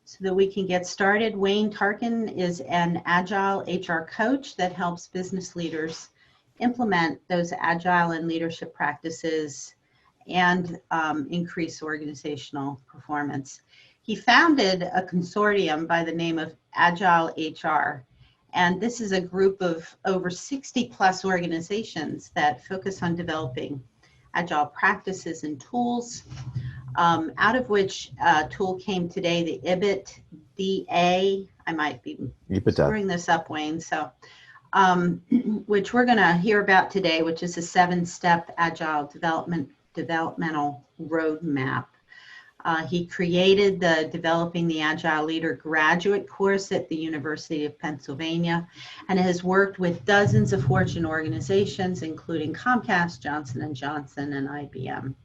So that we can get started, Wayne Tarken is an Agile HR coach that helps business leaders implement those Agile and leadership practices and increase organizational performance. He founded a consortium by the name of Agile HR, and this is a group of over 60 plus organizations that focus on developing Agile practices and tools, out of which tool came today, the IBIT DA. I might be screwing this up, Wayne, so which we're going to hear about today, which is a 7-step Agile developmental roadmap. He created the Developing the Agile Leader graduate course at the University of Pennsylvania and has worked with dozens of Fortune organizations, including Comcast, Johnson & Johnson, and IBM.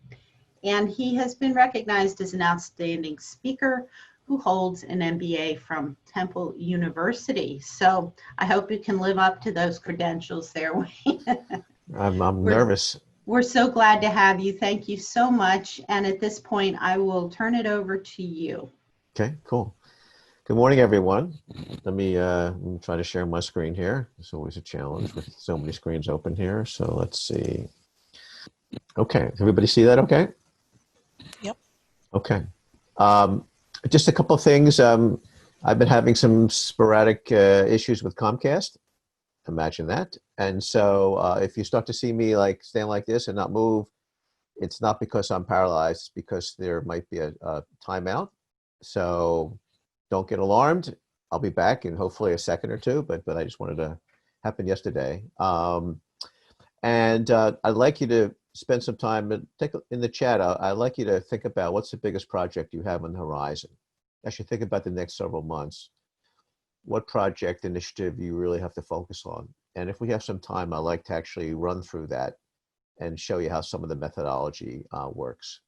And he has been recognized as an outstanding speaker who holds an MBA from Temple University. So I hope you can live up to those credentials there, Wayne. I'm nervous. We're so glad to have you. Thank you so much. And at this point, I will turn it over to you. Okay, cool. Good morning, everyone. Let me try to share my screen here. It's always a challenge with so many screens open here. So let's see. Okay, everybody see that okay? Yep. Okay. Just a couple of things. I've been having some sporadic issues with Comcast. Imagine that. And so if you start to see me like stand like this and not move, it's not because I'm paralyzed, it's because there might be a timeout. So don't get alarmed. I'll be back in hopefully a second or two, but I just wanted to happen yesterday. And I'd like you to spend some time and in the chat. I'd like you to think about what's the biggest project you have on the horizon. As you think about the next several months, what project initiative you really have to focus on. And if we have some time, I'd like to actually run through that and show you how some of the methodology works.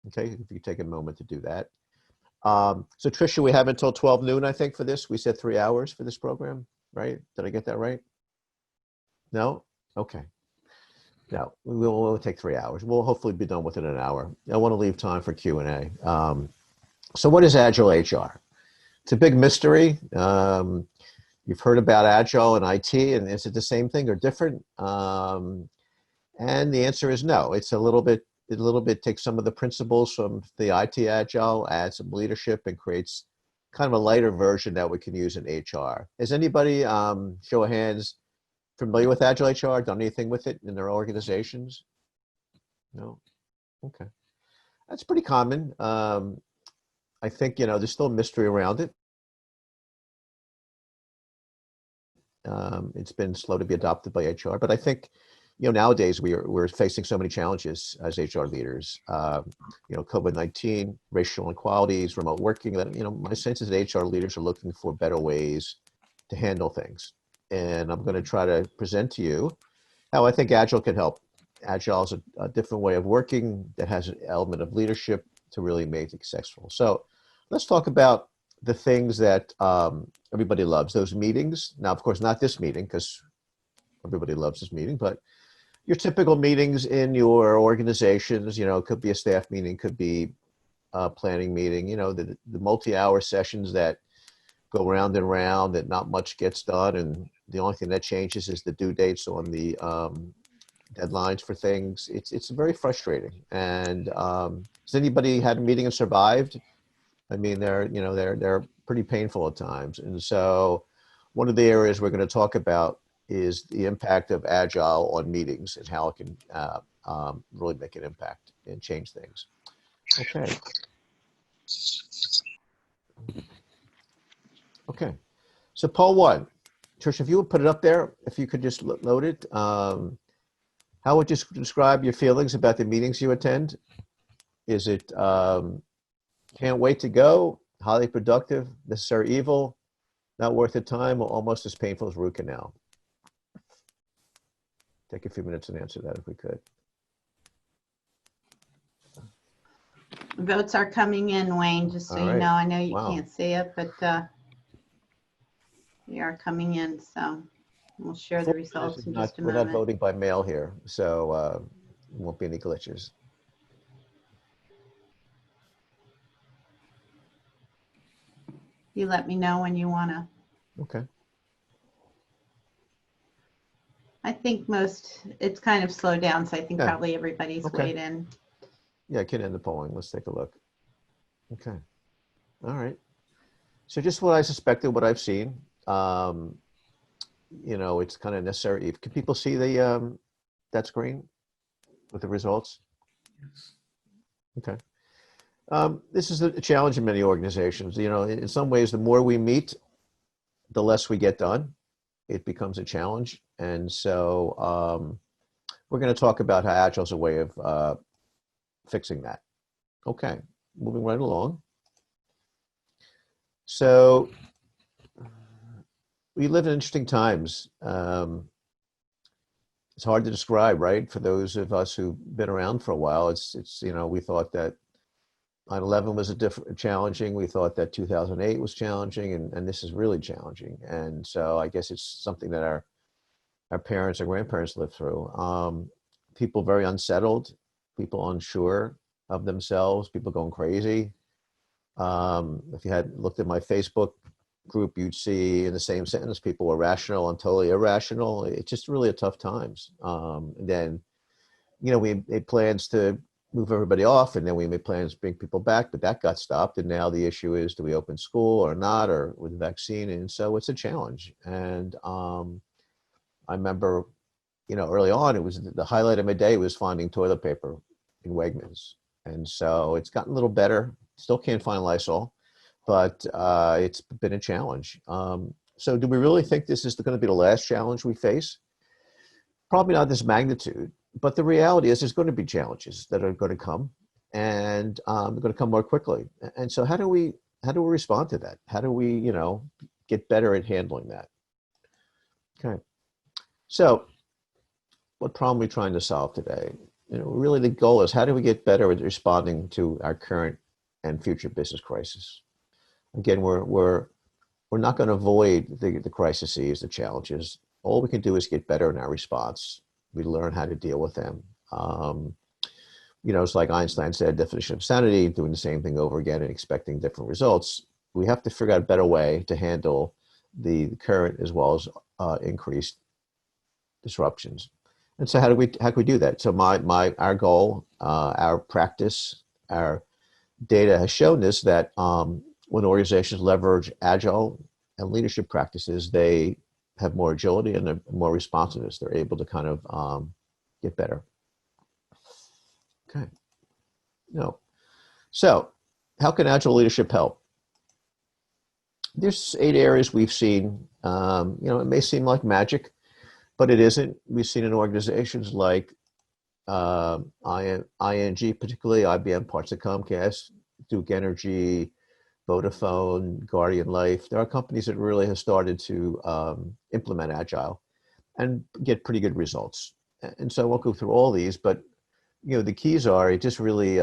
Okay, if you take a moment to do that. So Tricia, we have until 12 noon, I think, for this. We said 3 hours for this program, right? Did I get that right? No? Okay. No, we'll take 3 hours. We'll hopefully be done within an hour. I want to leave time for Q&A. So what is Agile HR? It's a big mystery. You've heard about Agile and IT, and is it the same thing or different? And the answer is no. It's a little bit takes some of the principles from the IT Agile, adds some leadership, and creates kind of a lighter version that we can use in HR. Is anybody, show of hands, familiar with Agile HR, done anything with it in their organizations? No? Okay. That's pretty common. I think, there's still a mystery around it. It's been slow to be adopted by HR, but I think, nowadays we're facing so many challenges as HR leaders. COVID-19, racial inequalities, remote working. That my sense is that HR leaders are looking for better ways to handle things, and I'm going to try to present to you how I think Agile can help. Agile is a different way of working that has an element of leadership to really make it successful. So let's talk about the things that everybody loves, those meetings. Now, of course, not this meeting, because everybody loves this meeting, but your typical meetings in your organizations, it could be a staff meeting, could be a planning meeting, the multi-hour sessions that go round and round, that not much gets done, and the only thing that changes is the due dates on the deadlines for things. It's very frustrating. And has anybody had a meeting and survived? I mean, they're pretty painful at times. And so one of the areas we're going to talk about is the impact of Agile on meetings and how it can really make an impact and change things. Okay. Okay. So poll 1. Trish, if you would put it up there, if you could just load it. How would you describe your feelings about the meetings you attend? Is it can't wait to go, highly productive, necessary evil, not worth the time, or almost as painful as root canal? Take a few minutes and answer that if we could. Votes are coming in, Wayne, just so you know. I know you can't see it, but they are coming in, so we'll share the results in just a moment. We're not voting by mail here, so there won't be any glitches. You let me know when you want to. Okay. I think it's kind of slowed down, so I think Yeah. probably everybody's Okay. weighed in. Yeah, I can end the polling. Let's take a look. Okay. All right. So just what I suspected, what I've seen. It's kind of necessary. Can people see the that screen with the results? Yes. Okay. This is a challenge in many organizations. In some ways, the more we meet, the less we get done. It becomes a challenge. And so we're going to talk about how Agile is a way of fixing that. Okay, moving right along. So we live in interesting times. It's hard to describe, right? For those of us who've been around for a while, we thought that 9/11 was challenging. We thought that 2008 was challenging, and this is really challenging. And so I guess it's something that our parents or grandparents lived through. People very unsettled, people unsure of themselves, people going crazy. If you had looked at my Facebook group, you'd see in the same sentence, people were rational and totally irrational. It's just really a tough times. And then, we made plans to move everybody off, and then we made plans to bring people back, but that got stopped. And now the issue is, do we open school or not, or with the vaccine? And so it's a challenge. And I remember, early on, it was the highlight of my day was finding toilet paper in Wegmans. And so it's gotten a little better. Still can't find Lysol, but it's been a challenge. So do we really think this is going to be the last challenge we face? Probably not this magnitude, but the reality is there's going to be challenges that are going to come, and they're going to come more quickly. And so how do we respond to that? How do we, get better at handling that? Okay. So what problem are we trying to solve today? Really the goal is, how do we get better at responding to our current and future business crisis? Again, we're not going to avoid the crises, the challenges. All we can do is get better in our response. We learn how to deal with them. It's like Einstein said, definition of sanity, doing the same thing over again and expecting different results. We have to figure out a better way to handle the current as well as increased disruptions. And so how can we do that? So our goal, our practice, our data has shown us that when organizations leverage Agile and leadership practices, they have more agility and more responsiveness. They're able to kind of get better. Okay. So how can Agile leadership help? There's 8 areas we've seen. It may seem like magic, but it isn't. We've seen in organizations like ING, particularly IBM, parts of Comcast, Duke Energy, Vodafone, Guardian Life. There are companies that really have started to implement Agile and get pretty good results. And so I won't go through all these, but the keys are, it just really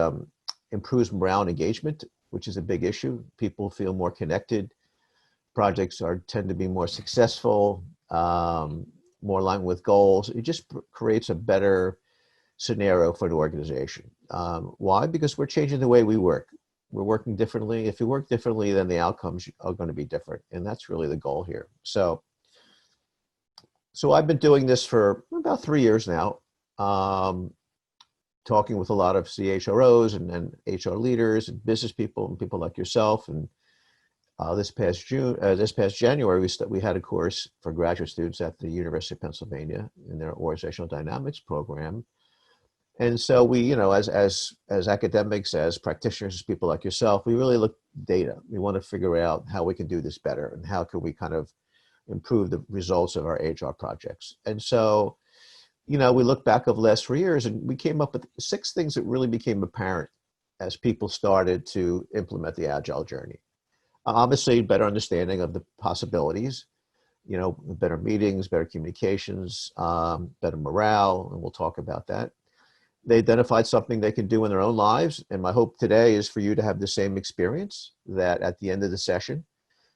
improves morale and engagement, which is a big issue. People feel more connected. Projects tend to be more successful, more aligned with goals. It just creates a better scenario for an organization. Why? Because we're changing the way we work. We're working differently. If you work differently, then the outcomes are going to be different. And that's really the goal here. So I've been doing this for about 3 years now, talking with a lot of CHROs and HR leaders and business people and people like yourself. And this past January, we had a course for graduate students at the University of Pennsylvania in their organizational dynamics program. And so we, as academics, as practitioners, as people like yourself, we really look at data. We want to figure out how we can do this better and how can we kind of improve the results of our HR projects. And so, we look back over the last 3 years and we came up with 6 things that really became apparent as people started to implement the Agile journey. Obviously, better understanding of the possibilities, better meetings, better communications, better morale, and we'll talk about that. They identified something they can do in their own lives. And my hope today is for you to have the same experience, that at the end of the session,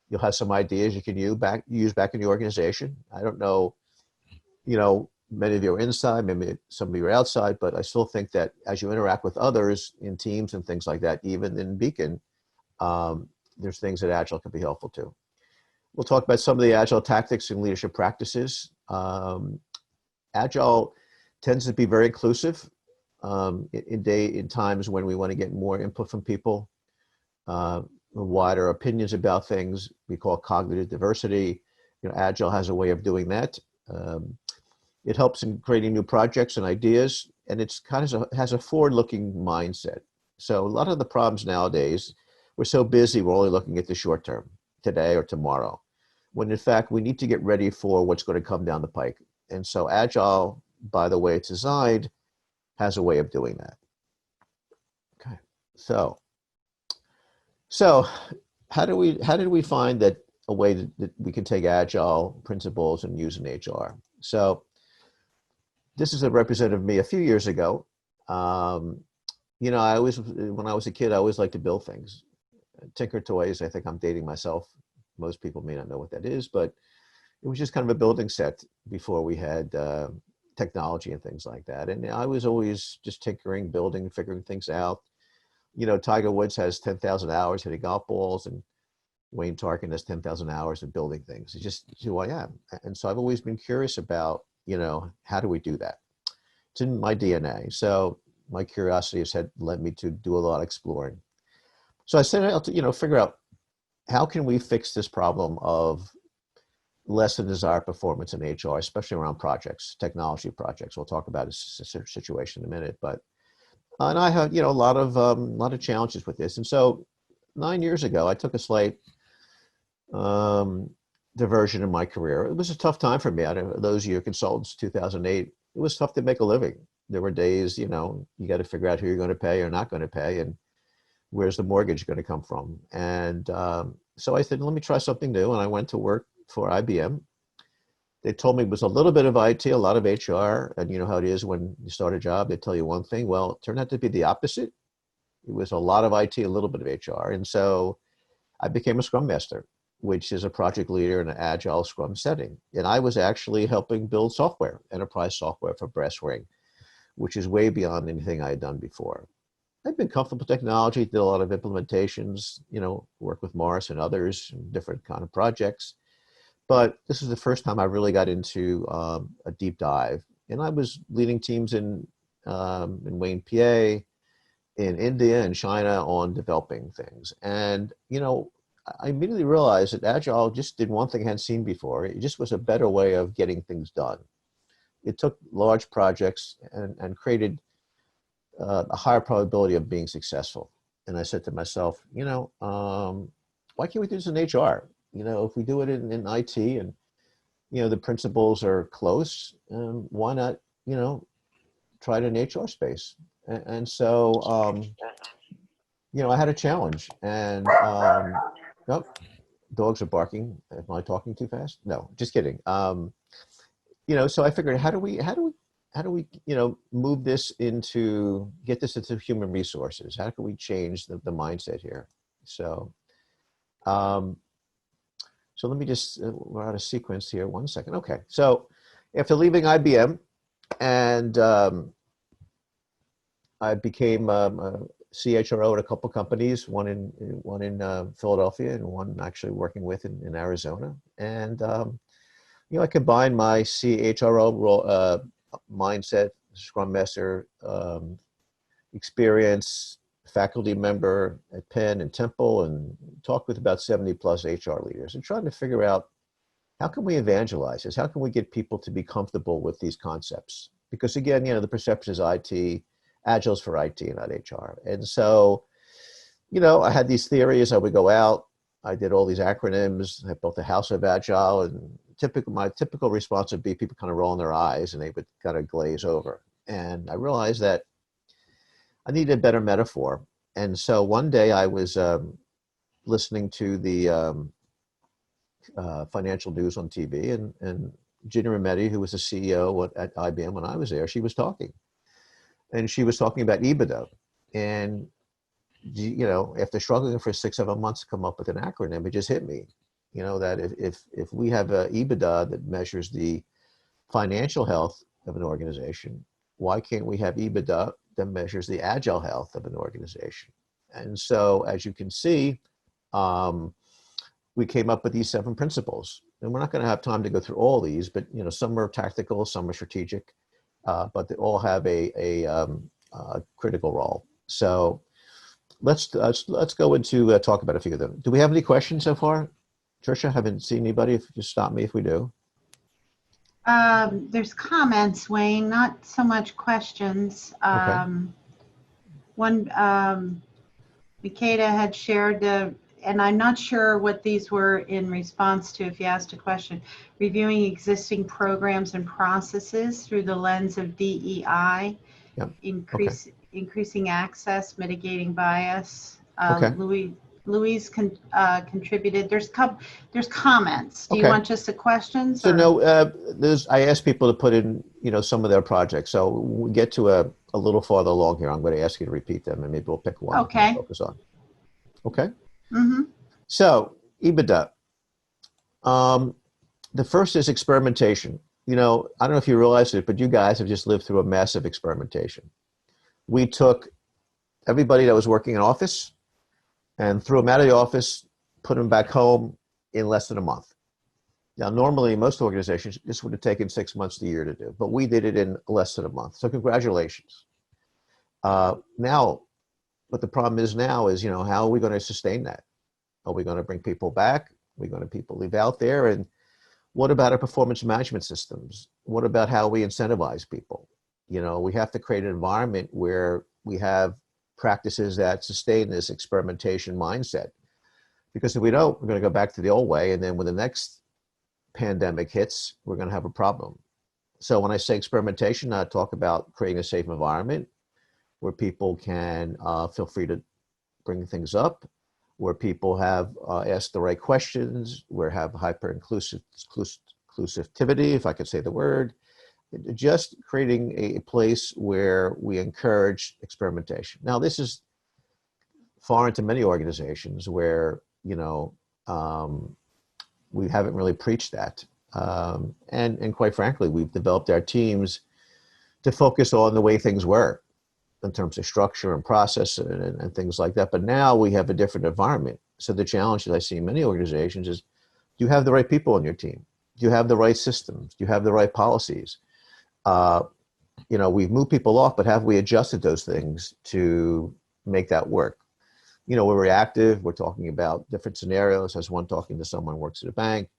you'll have some ideas you can use back in the organization. I don't know, many of you are inside, maybe some of you are outside, but I still think that as you interact with others in teams and things like that, even in Beacon, there's things that Agile can be helpful to. We'll talk about some of the Agile tactics and leadership practices. Agile tends to be very inclusive in times when we want to get more input from people, wider opinions about things. We call cognitive diversity. Agile has a way of doing that. It helps in creating new projects and ideas, and it's kind of has a forward-looking mindset. So a lot of the problems nowadays, we're so busy, we're only looking at the short term, today or tomorrow, when in fact we need to get ready for what's going to come down the pike. And so Agile, by the way it's designed, has a way of doing that. Okay, so how did we find that a way that we can take Agile principles and use in HR? So this is a representative of me a few years ago. When I was a kid, I always liked to build things. Tinker Toys, I think I'm dating myself. Most people may not know what that is, but it was just kind of a building set before we had technology and things like that. And I was always just tinkering, building, figuring things out. Tiger Woods has 10,000 hours hitting golf balls, and Wayne Tarken has 10,000 hours of building things. It's just who I am. And so I've always been curious about, how do we do that? It's in my DNA. So my curiosity has led me to do a lot of exploring. So I set out to, figure out how can we fix this problem of less than desired performance in HR, especially around projects, technology projects. We'll talk about a situation in a minute, but and I had a lot of challenges with this. And so 9 years ago, I took a slight diversion in my career. It was a tough time for me. Those year consultants, 2008, it was tough to make a living. There were days, you got to figure out who you're going to pay or not going to pay, and where's the mortgage going to come from. And so I said, let me try something new. And I went to work for IBM. They told me it was a little bit of IT, a lot of HR. And you know how it is when you start a job, they tell you one thing. Well, it turned out to be the opposite. It was a lot of IT, a little bit of HR. And so I became a Scrum Master, which is a project leader in an Agile Scrum setting. And I was actually helping build software, enterprise software for Brass Ring, which is way beyond anything I had done before. I've been comfortable with technology, did a lot of implementations, work with Morris and others in different kind of projects. But this is the first time I really got into a deep dive. And I was leading teams in Wayne, PA, in India and China on developing things. And, I immediately realized that Agile just did one thing I hadn't seen before. It just was a better way of getting things done. It took large projects and created a higher probability of being successful. And I said to myself, why can't we do this in HR? If we do it in IT and, the principles are close, why not, try it in HR space? And so, I had a challenge, and, oh, dogs are barking. Am I talking too fast? No, just kidding. So I figured, how do we, move this get this into human resources? How can we change the mindset here? So, so let me just, we're out of sequence here. 1 second. Okay. So after leaving IBM and I became a CHRO at a couple companies, one in Philadelphia and one actually working with in Arizona. And, I combined my CHRO role, mindset, Scrum Master experience, faculty member at Penn and Temple, and talked with about 70 plus HR leaders and trying to figure out how can we evangelize this? How can we get people to be comfortable with these concepts? Because again, the perception is IT, Agile's for IT, not HR. And so, I had these theories. I would go out, I did all these acronyms. I built a house of Agile, and my typical response would be people kind of rolling their eyes and they would kind of glaze over. And I realized that I needed a better metaphor. And so one day I was listening to the financial news on TV, and Gina Rometty, who was the CEO at IBM when I was there, she was talking. And she was talking about EBITDA. And, after struggling for 6-7 months to come up with an acronym, it just hit me, that if we have a EBITDA that measures the financial health of an organization, why can't we have EBITDA that measures the agile health of an organization? And so, as you can see, we came up with these 7 principles. And we're not going to have time to go through all these, but some are tactical, some are strategic, but they all have a critical role. So let's go into talk about a few of them. Do we have any questions so far? Trisha, haven't seen anybody. If just stop me if we do. There's comments, Wayne, not so much questions. Okay. One, Mikeda had shared and I'm not sure what these were in response to if you asked a question, reviewing existing programs and processes through the lens of DEI, Yep. Okay. increasing access, mitigating bias. Okay. Louise contributed. There's comments. Do you Okay. want just the questions? So or? no, I asked people to put in, some of their projects. So when we get to a little farther along here, I'm going to ask you to repeat them, and maybe we'll pick one Okay. to focus on. Okay. Mm-hmm. So EBITDA. The first is experimentation. I don't know if you realize it, but you guys have just lived through a massive experimentation. We took everybody that was working in office and threw them out of the office, put them back home in less than a month. Now, normally, most organizations, this would have taken 6 months to a year to do, but we did it in less than a month. So congratulations. Now, what the problem is now is, how are we going to sustain that? Are we going to bring people back? Are we going to people leave out there? And what about our performance management systems? What about how we incentivize people? We have to create an environment where we have practices that sustain this experimentation mindset. Because if we don't, we're going to go back to the old way. And then when the next pandemic hits, we're going to have a problem. So when I say experimentation, I talk about creating a safe environment where people can feel free to bring things up, where people have asked the right questions, where have hyper-inclusivity, if I could say the word, just creating a place where we encourage experimentation. Now, this is foreign to many organizations where, we haven't really preached that. And quite frankly, we've developed our teams to focus on the way things were in terms of structure and process and things like that. But now we have a different environment. So the challenge that I see in many organizations is, do you have the right people on your team? Do you have the right systems? Do you have the right policies? We've moved people off, but have we adjusted those things to make that work? We're reactive. We're talking about different scenarios. As one talking to someone who works at a bank,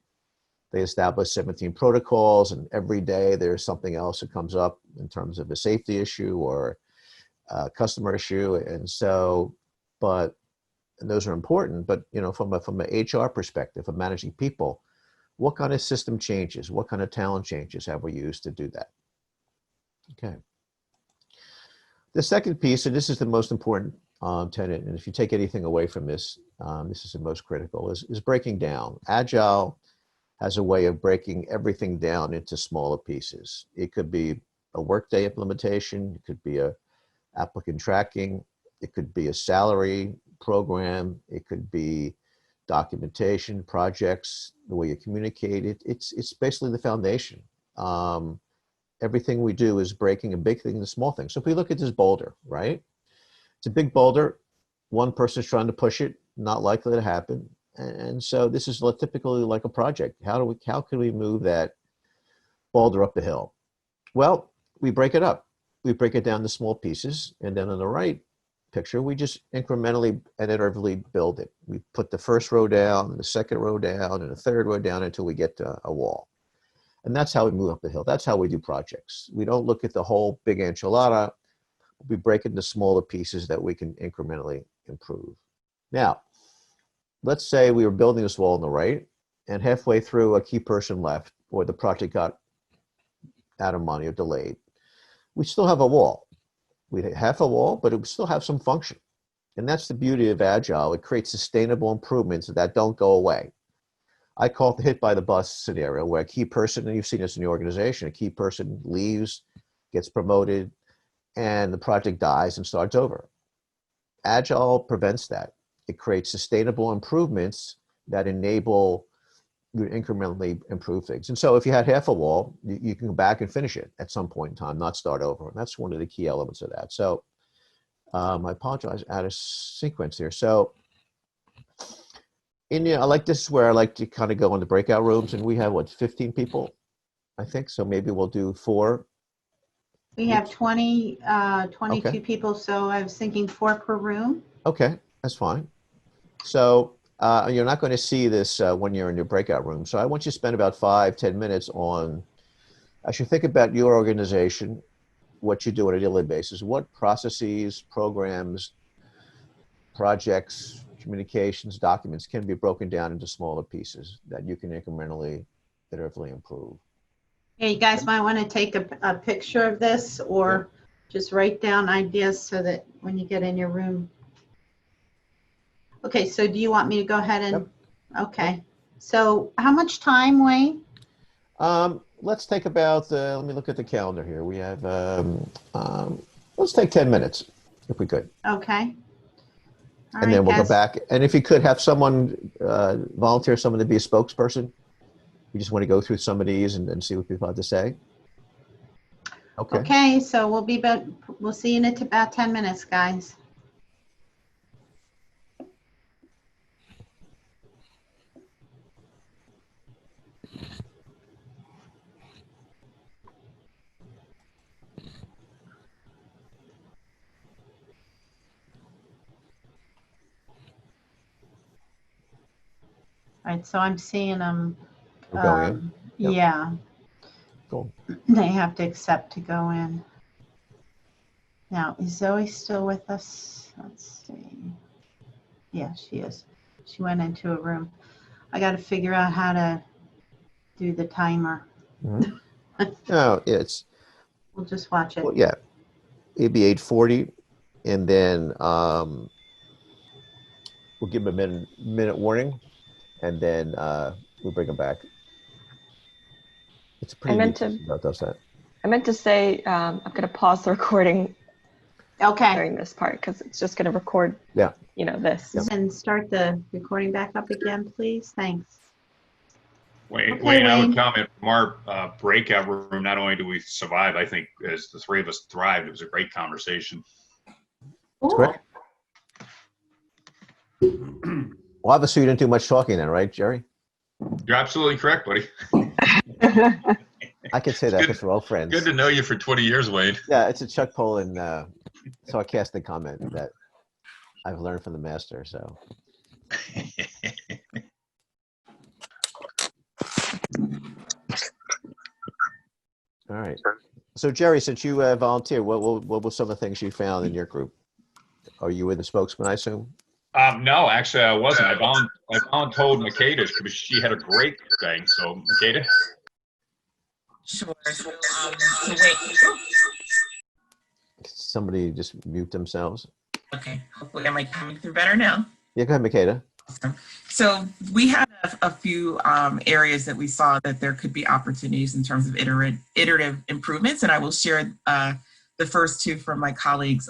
they establish 17 protocols, and every day there's something else that comes up in terms of a safety issue or a customer issue. And so, and those are important, but from an HR perspective of managing people, what kind of system changes, what kind of talent changes have we used to do that? Okay. The second piece, and this is the most important tenet, and if you take anything away from this, this is the most critical, is breaking down. Agile has a way of breaking everything down into smaller pieces. It could be a workday implementation, it could be a applicant tracking, it could be a salary program, it could be documentation, projects, the way you communicate it. It's basically the foundation. Everything we do is breaking a big thing into small things. So if we look at this boulder, right? It's a big boulder. One person's trying to push it, not likely to happen. And so this is typically like a project. How can we move that boulder up the hill? Well, we break it up. We break it down to small pieces. And then on the right picture, we just incrementally and iteratively build it. We put the first row down, and the second row down, and the third row down until we get to a wall. And that's how we move up the hill. That's how we do projects. We don't look at the whole big enchilada. We break it into smaller pieces that we can incrementally improve. Now, let's say we were building this wall on the right, and halfway through a key person left, or the project got out of money or delayed. We still have a wall. We have a wall, but it would still have some function. And that's the beauty of Agile. It creates sustainable improvements that don't go away. I call it the hit by the bus scenario, where a key person, and you've seen this in the organization, a key person leaves, gets promoted, and the project dies and starts over. Agile prevents that. It creates sustainable improvements that enable you to incrementally improve things. And so if you had half a wall, you can go back and finish it at some point in time, not start over. And that's one of the key elements of that. So I apologize, out of sequence here. So I like this is where I like to kind of go into breakout rooms, and we have what 15 people, I think. So maybe we'll do 4. We have 22 Okay. people, so I was thinking 4 per room. Okay, that's fine. So you're not going to see this when you're in your breakout room. So I want you to spend about 5-10 minutes on. I should think about your organization, what you do on a daily basis, what processes, programs, projects, communications, documents can be broken down into smaller pieces that you can incrementally, iteratively improve. Yeah, you guys might want to take a picture of this or just write down ideas so that when you get in your room. Okay, so do you want me to go ahead and, okay. So how much time, Wayne? Let's take about, let me look at the calendar here. We have, let's take 10 minutes if we could. Okay. All And right, then we'll go guys. back. And if you could have someone volunteer someone to be a spokesperson, we just want to go through some of these and see what people have to say. Okay. Okay, so we'll see you in about 10 minutes, guys. All right, so I'm seeing them. We're going in. Yep. Yeah. Cool. They have to accept to go in. Now, is Zoe still with us? Let's see. Yeah, she is. She went into a room. I got to figure out how to do the timer. Mm-hmm. No, We'll just watch it. Well, yeah, it'd be 8:40, and then we'll give them a minute warning, and then we'll bring them back. It's a pretty neat system that does that. I meant to say I'm going to pause the recording during this part because it's just going to record, this. And start the recording back up again, please. Thanks. Wayne, I would comment from our breakout room, not only do we survive, I think as the 3 of us thrived, it was a great conversation. That's great. Well, obviously you didn't do much talking then, right, Jerry? You're absolutely correct, buddy. I could say that because we're all friends. Good to know you for 20 years, Wayne. Yeah, it's a Chuck Poland sarcastic comment that I've learned from the master, so. All right. So Jerry, since you volunteered, what were some of the things you found in your group? Are you the spokesman, I assume? No, actually I wasn't. I voluntold Makeda because she had a great thing. So Makeda? Sure. So wait. Somebody just mute themselves. Okay. Hopefully, am I coming through better now? Yeah, go ahead, Makeda. Awesome. So we had a few areas that we saw that there could be opportunities in terms of iterative improvements, and I will share the first 2 from my colleagues.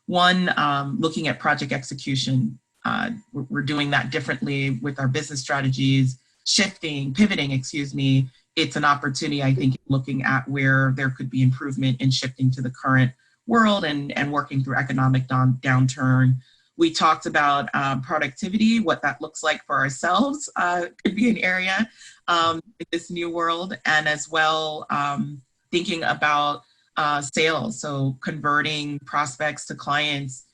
One, looking at project execution. We're doing that differently with our business strategies, pivoting, It's an opportunity, I think, looking at where there could be improvement in shifting to the current world and working through economic downturn. We talked about productivity, what that looks like for ourselves could be an area in this new world, and as well thinking about sales, so converting prospects to clients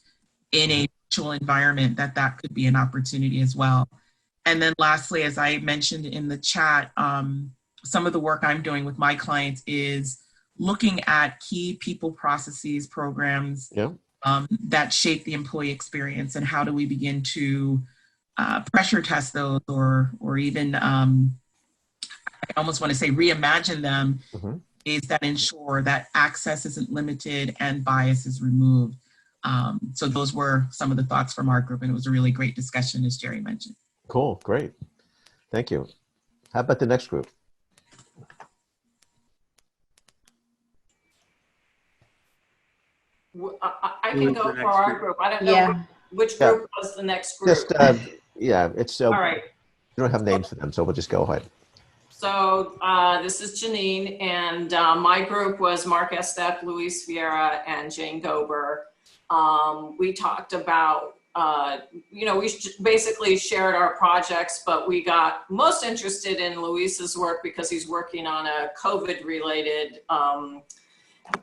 in a virtual environment, that could be an opportunity as well. And then lastly, as I mentioned in the chat, some of the work I'm doing with my clients is looking at key people, processes, programs that shape the employee experience, and how do we begin to pressure test those, or even I almost want to say reimagine them, is that ensure that access isn't limited and bias is removed. So those were some of the thoughts from our group, and it was a really great discussion, as Jerry mentioned. Cool, great. Thank you. How about the next group? I can go for our group. I don't know which group was the next group. Just, it's all right. You don't have names for them, so we'll just go ahead. So this is Janine, and my group was Mark Estep, Luis Vieira, and Jane Gober. We talked about we basically shared our projects, but we got most interested in Luis's work because he's working on a COVID-related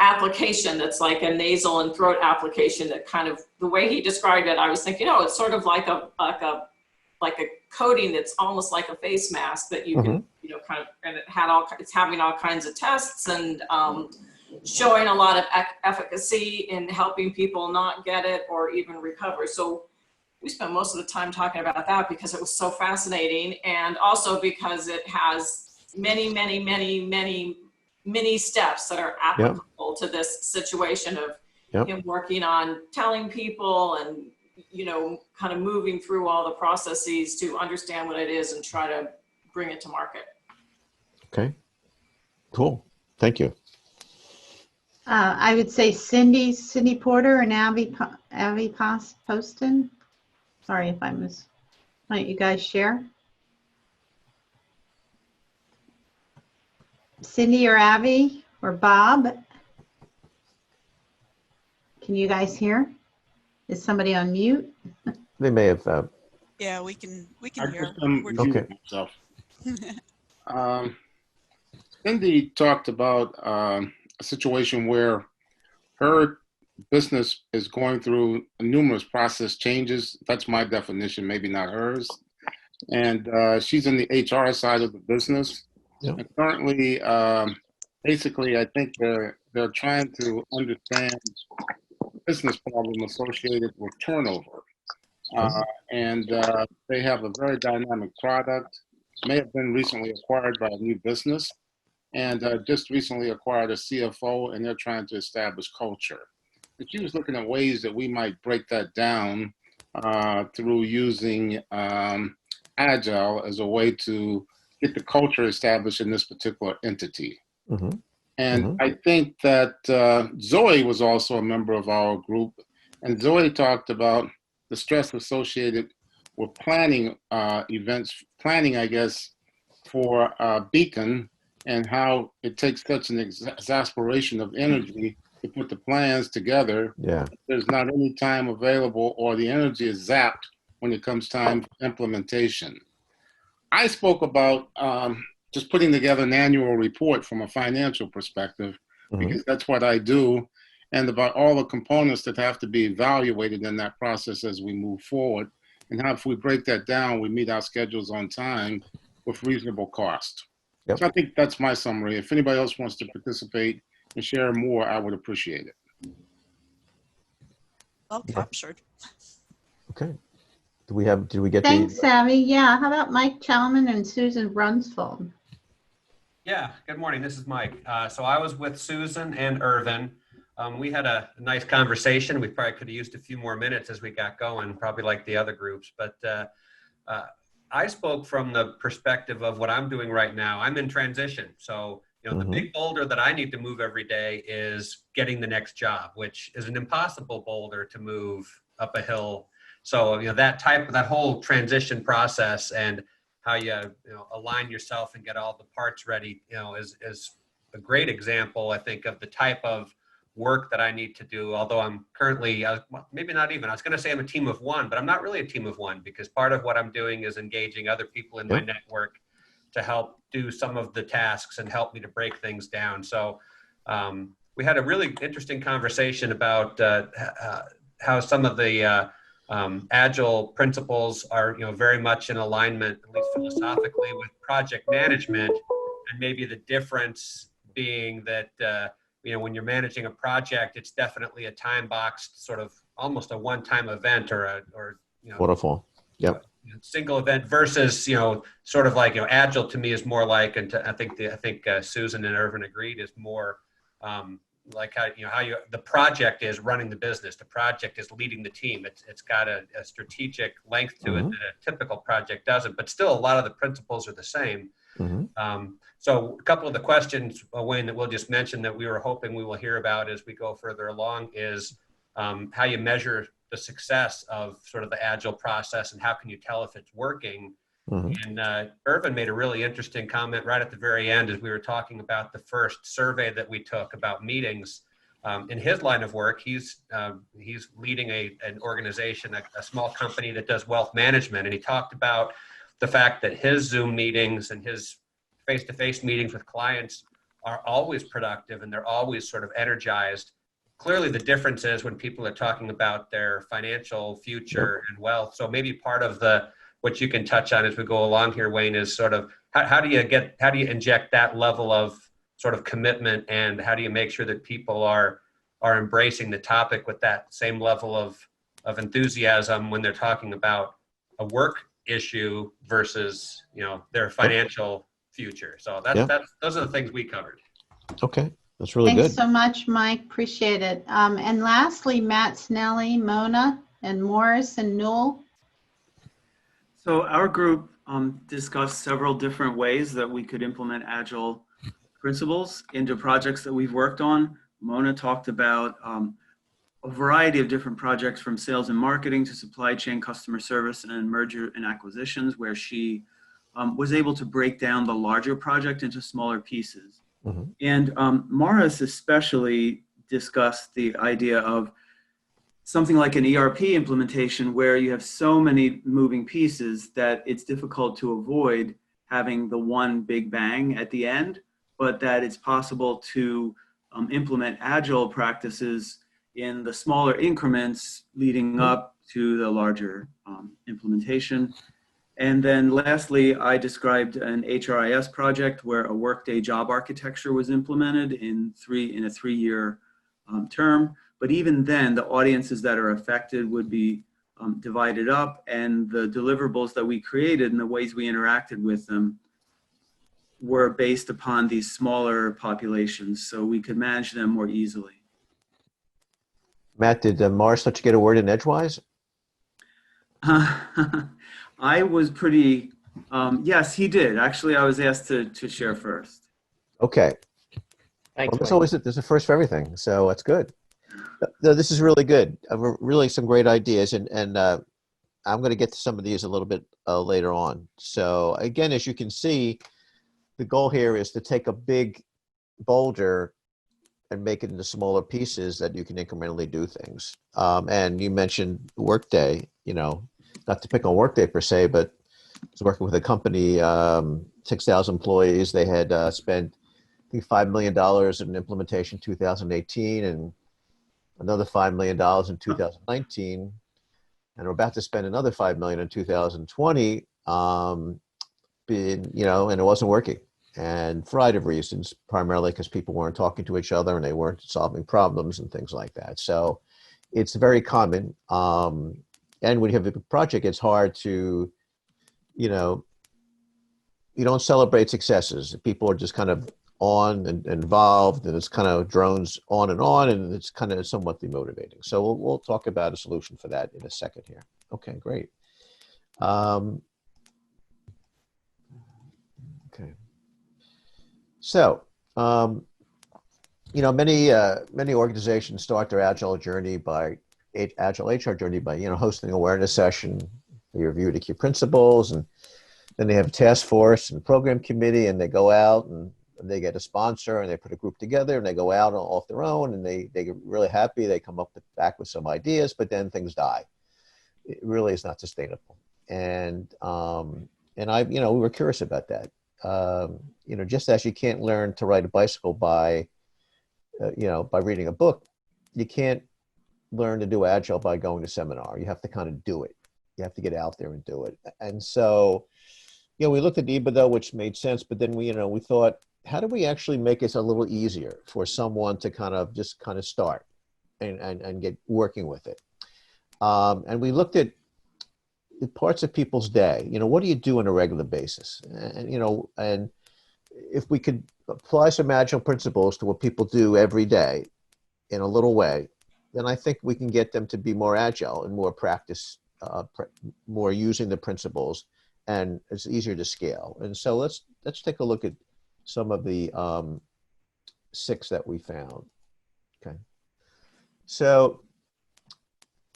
application that's like a nasal and throat application that kind of, the way he described it, I was thinking, oh, it's sort of like a coating that's almost like a face mask that you can, kind of, and it's having all kinds of tests and showing a lot of efficacy in helping people not get it or even recover. So we spent most of the time talking about that because it was so fascinating, and also because it has many steps that are applicable to this situation of him working on telling people and, kind of moving through all the processes to understand what it is and try to bring it to market. Okay, cool. Thank you. I would say Cindy Porter and Abby Poston. Sorry if I miss. Why don't you guys share? Cindy or Abby or Bob? Can you guys hear? Is somebody on mute? They may have. Yeah, we can hear. Okay. Cindy talked about a situation where her business is going through numerous process changes. That's my definition, maybe not hers. And she's in the HR side of the business. And currently, basically, I think they're trying to understand business problem associated with turnover. And they have a very dynamic product, may have been recently acquired by a new business, and just recently acquired a CFO, and they're trying to establish culture. But she was looking at ways that we might break that down through using Agile as a way to get the culture established in this particular entity. And I think that Zoe was also a member of our group, and Zoe talked about the stress associated with planning events, I guess, for Beacon, and how it takes such an exasperation of energy to put the plans together. There's not any time available, or the energy is zapped when it comes time for implementation. I spoke about just putting together an annual report from a financial perspective, because that's what I do, and about all the components that have to be evaluated in that process as we move forward, and how if we break that down, we meet our schedules on time with reasonable cost. So I think that's my summary. If anybody else wants to participate and share more, I would appreciate it. Well captured. Okay. Did we get Thanks, Savvy. Yeah, how about Mike Chalman and Susan Brunsfold? Yeah, good morning. This is Mike. So I was with Susan and Irvin. We had a nice conversation. We probably could have used a few more minutes as we got going, probably like the other groups. But I spoke from the perspective of what I'm doing right now. I'm in transition. So, the big boulder that I need to move every day is getting the next job, which is an impossible boulder to move up a hill. So, that whole transition process and how you align yourself and get all the parts ready, is a great example, I think, of the type of work that I need to do. Although I'm currently, maybe not even, I was going to say I'm a team of one, but I'm not really a team of one, because part of what I'm doing is engaging other people in my network to help do some of the tasks and help me to break things down. So we had a really interesting conversation about how some of the Agile principles are, very much in alignment, at least philosophically, with project management, and maybe the difference being that when you're managing a project, it's definitely a time-boxed, sort of almost a one-time event, or waterfall. Single event versus sort of like Agile to me is more like, and I think Susan and Irvin agreed, is more like how the project is running the business. The project is leading the team. It's got a strategic length to it that a typical project doesn't, but still a lot of the principles are the same. So a couple of the questions, Wayne, that we'll just mention that we were hoping we will hear about as we go further along is how you measure the success of sort of the Agile process, and how can you tell if it's working. And Irvin made a really interesting comment right at the very end as we were talking about the first survey that we took about meetings. in his line of work, he's leading an organization, a small company that does wealth management. And he talked about the fact that his Zoom meetings and his face-to-face meetings with clients are always productive and they're always sort of energized. Clearly the difference is when people are talking about their financial future and wealth. So maybe part of what you can touch on as we go along here, Wayne, is sort of how do you inject that level of sort of commitment, and how do you make sure that people are embracing the topic with that same level of enthusiasm when they're talking about a work issue versus, their financial future. So those are the things we covered. Okay, that's really Thanks good. so much, Mike. Appreciate it. And lastly, Matt Snelly, Mona, and Morris and Newell. So our group discussed several different ways that we could implement Agile principles into projects that we've worked on. Mona talked about a variety of different projects, from sales and marketing to supply chain, customer service, and merger and acquisitions, where she was able to break down the larger project into smaller pieces. Mm-hmm. And Morris especially discussed the idea of something like an ERP implementation, where you have so many moving pieces that it's difficult to avoid having the one big bang at the end, but that it's possible to implement Agile practices in the smaller increments leading up to the larger implementation. And then lastly, I described an HRIS project where a Workday job architecture was implemented in a 3-year term. But even then, the audiences that are affected would be divided up, and the deliverables that we created and the ways we interacted with them were based upon these smaller populations, so we could manage them more easily. Matt, did Morris let you get a word in edgewise? I was pretty, yes, he did. Actually, I was asked to share first. Okay. Thanks, well, there's a first for everything, so that's good. No, this is really good. Really some great ideas, and I'm going to get to some of these a little bit later on. So again, as you can see, the goal here is to take a big boulder and make it into smaller pieces that you can incrementally do things. And you mentioned Workday, not to pick on Workday per se, but I was working with a company, 6,000 employees. They had spent, I think, $5 million in implementation 2018 and another $5 million in 2019. And we're about to spend another $5 million in 2020, and it wasn't working. And for a variety of reasons, primarily because people weren't talking to each other and they weren't solving problems and things like that. So it's very common. And when you have a big project, it's hard to, you don't celebrate successes. People are just kind of on and involved, and it's kind of drones on, and it's kind of somewhat demotivating. So we'll talk about a solution for that in a second here. Okay, great. Okay. So, many organizations start their Agile HR journey by, hosting an awareness session. They review the key principles, and then they have a task force and program committee, and they go out and they get a sponsor and they put a group together and they go out off their own, and they get really happy. They come back with some ideas, but then things die. It really is not sustainable. And we were curious about that. Just as you can't learn to ride a bicycle by reading a book, you can't learn to do Agile by going to seminar. You have to kind of do it. You have to get out there and do it. And so, we looked at EBITDA, which made sense, but then we thought, how do we actually make it a little easier for someone to kind of start and get working with it? And we looked at parts of people's day. What do you do on a regular basis? And if we could apply some Agile principles to what people do every day in a little way, then I think we can get them to be more agile and more practice, more using the principles, and it's easier to scale. And so let's take a look at some of the 6 that we found. Okay. So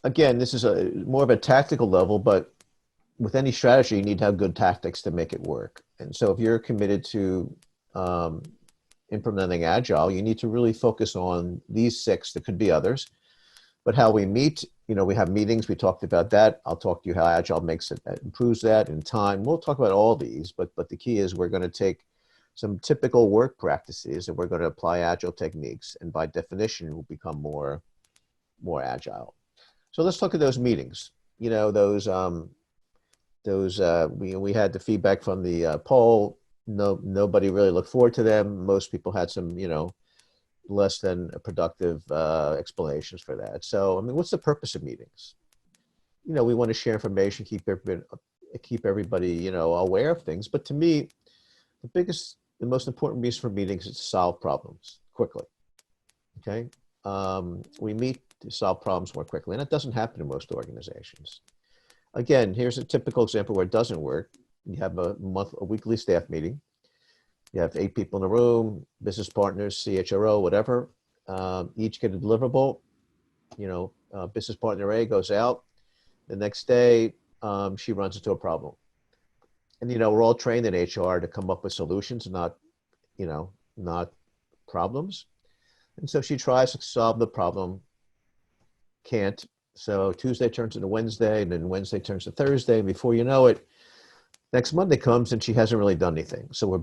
again, this is more of a tactical level, but with any strategy, you need to have good tactics to make it work. And so if you're committed to implementing Agile, you need to really focus on these 6. There could be others, but how we meet, we have meetings. We talked about that. I'll talk to you how Agile improves that in time. We'll talk about all these, but the key is we're going to take some typical work practices and we're going to apply Agile techniques, and by definition, we'll become more Agile. So let's look at those meetings. We had the feedback from the poll. Nobody really looked forward to them. Most people had some, less than productive explanations for that. So, what's the purpose of meetings? We want to share information, keep everybody, aware of things. But to me, the most important reason for meetings is to solve problems quickly. Okay, we meet to solve problems more quickly, and that doesn't happen in most organizations. Again, here's a typical example where it doesn't work. You have a weekly staff meeting. You have 8 people in the room, business partners, CHRO, whatever. Each get a deliverable. Business partner A goes out. The next day, she runs into a problem. And, we're all trained in HR to come up with solutions, not problems. And so she tries to solve the problem, can't. So Tuesday turns into Wednesday, and then Wednesday turns to Thursday. And before you know it, next Monday comes and she hasn't really done anything. So we're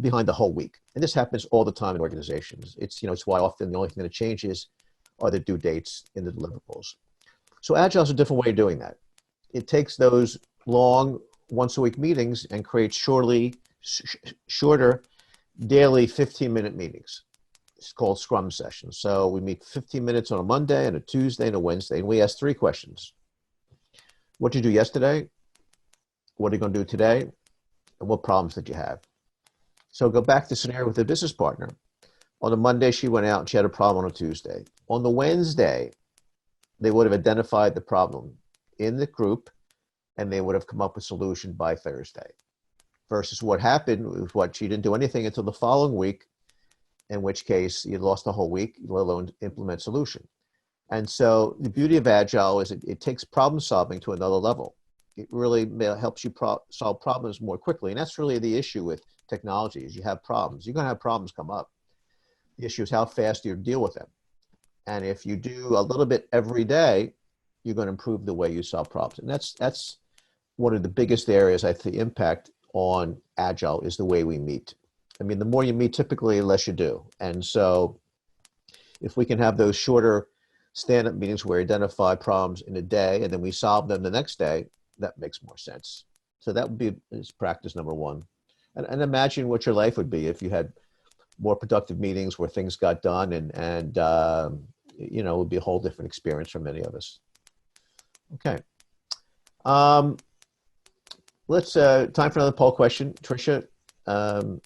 behind the whole week. And this happens all the time in organizations. It's why often the only thing that changes are the due dates in the deliverables. So Agile is a different way of doing that. It takes those long once-a-week meetings and creates shorter daily 15-minute meetings. It's called Scrum sessions. So we meet 15 minutes on a Monday and a Tuesday and a Wednesday, and we ask 3 questions. What did you do yesterday? What are you going to do today? And what problems did you have? So go back to the scenario with the business partner. On the Monday, she went out and she had a problem on a Tuesday. On the Wednesday, they would have identified the problem in the group and they would have come up with a solution by Thursday. Versus what happened was she didn't do anything until the following week, in which case you lost the whole week, let alone implement solution. And so the beauty of Agile is it takes problem solving to another level. It really helps you solve problems more quickly. And that's really the issue with technology is you have problems. You're going to have problems come up. The issue is how fast you deal with them. And if you do a little bit every day, you're going to improve the way you solve problems. And that's one of the biggest areas I think impact on Agile is the way we meet. The more you meet, typically, the less you do. And so if we can have those shorter stand-up meetings where we identify problems in a day and then we solve them the next day, that makes more sense. So that would be practice number 1. And imagine what your life would be if you had more productive meetings where things got done and it would be a whole different experience for many of us. Okay. Let's, time for another poll question. Tricia, on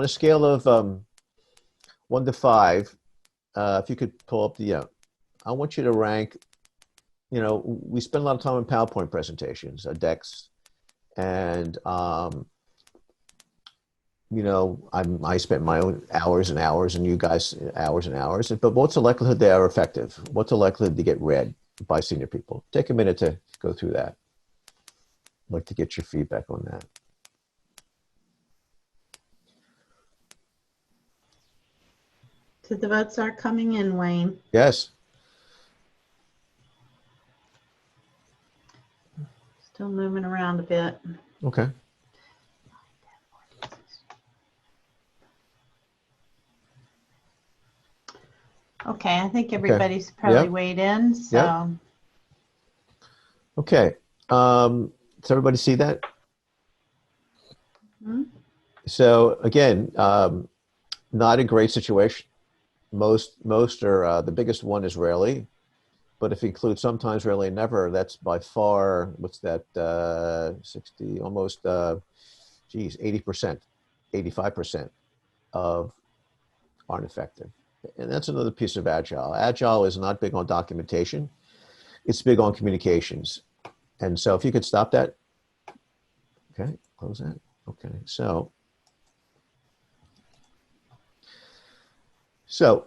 a scale of 1 to 5, if you could pull up I want you to rank, we spend a lot of time on PowerPoint presentations, decks, and, I spent my own hours and hours and you guys hours and hours, but what's the likelihood they are effective? What's the likelihood to get read by senior people? Take a minute to go through that. I'd like to get your feedback on that. So the votes are coming in, Wayne. Yes. Still moving around a bit. Okay. Okay, I think everybody's probably weighed in, so. Yep. Okay. Does everybody see that? Mm-hmm. So again, not a great situation. Most are, the biggest one is rarely, but if you include sometimes, rarely, never, that's by far, what's that, 60, almost, 80%, 85% of aren't effective. And that's another piece of Agile. Agile is not big on documentation. It's big on communications. And so if you could stop that. Okay, close that. Okay, so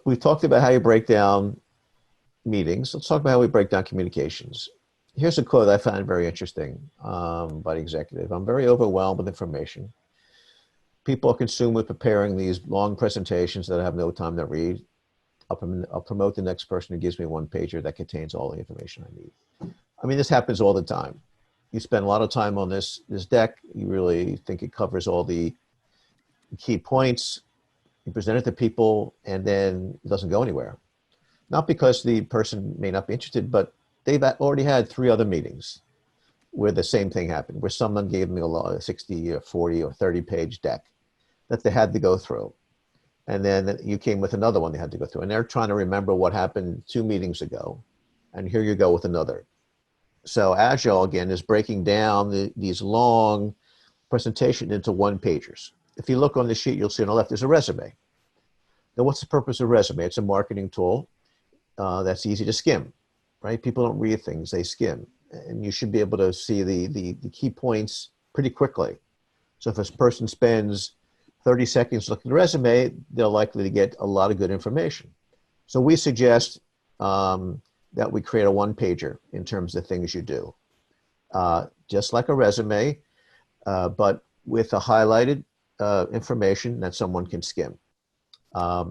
we've talked about how you break down meetings. Let's talk about how we break down communications. Here's a quote I found very interesting by the executive. I'm very overwhelmed with information. people are consumed with preparing these long presentations that I have no time to read. I'll promote the next person who gives me a one-pager that contains all the information I need. I mean, this happens all the time. You spend a lot of time on this deck. You really think it covers all the key points. You present it to people, and then it doesn't go anywhere. Not because the person may not be interested, but they've already had 3 other meetings where the same thing happened, where someone gave me a 60 or 40 or 30-page deck that they had to go through. And then you came with another one they had to go through. And they're trying to remember what happened 2 meetings ago. And here you go with another. So Agile, again, is breaking down these long presentations into one-pagers. If you look on the sheet, you'll see on the left, there's a resume. Now, what's the purpose of a resume? It's a marketing tool that's easy to skim, right? People don't read things, they skim. And you should be able to see the key points pretty quickly. So if a person spends 30 seconds looking at the resume, they're likely to get a lot of good information. So we suggest that we create a one-pager in terms of things you do. Just like a resume, but with a highlighted information that someone can skim.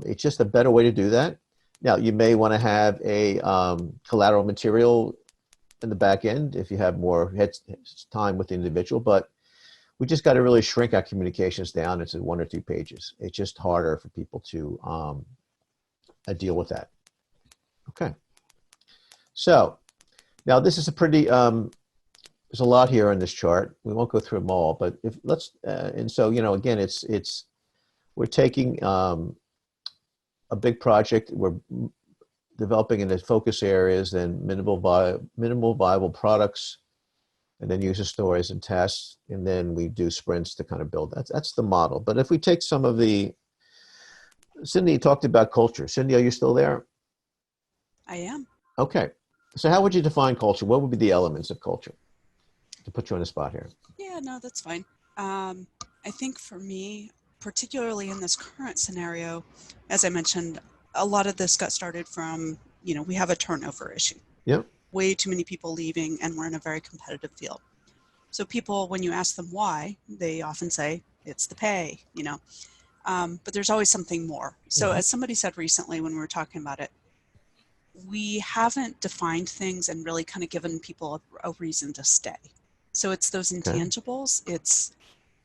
It's just a better way to do that. Now, you may want to have a collateral material in the back end if you have more time with the individual, but we just got to really shrink our communications down into 1 or 2 pages. It's just harder for people to deal with that. Okay. So now this is a pretty, there's a lot here on this chart. We won't go through them all, but if let's, and so, you know, again, we're taking a big project, we're developing into focus areas, then minimal viable products, and then user stories and tests, and then we do sprints to kind of build. That's the model. But if we take some of the, Cindy talked about culture. Cindy, are you still there? I am. Okay. So how would you define culture? What would be the elements of culture? To put you on the spot here. Yeah, no, that's fine. I think for me, particularly in this current scenario, as I mentioned, a lot of this got started from, you know, we have a turnover issue. Yep. Way too many people leaving, and we're in a very competitive field. So people, when you ask them why, they often say it's the pay, you know, but there's always something more. So as somebody said recently when we were talking about it, we haven't defined things and really kind of given people a reason to stay. So it's those intangibles. It's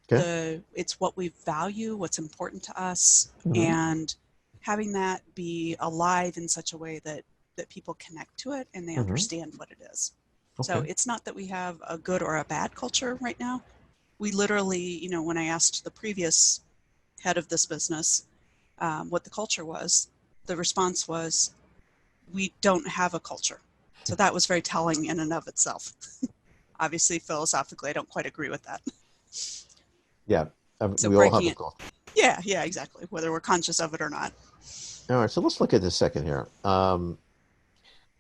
it's what we value, what's important to us, and having that be alive in such a way that people connect to it and they understand what it is. So it's not that we have a good or a bad culture right now. We literally, you know, when I asked the previous head of this business what the culture was, the response was, we don't have a culture. So that was very telling in and of itself. Obviously, philosophically, I don't quite agree with that. Yeah, so we all have a culture. Yeah, exactly, whether we're conscious of it or not. All right, so let's look at this second here.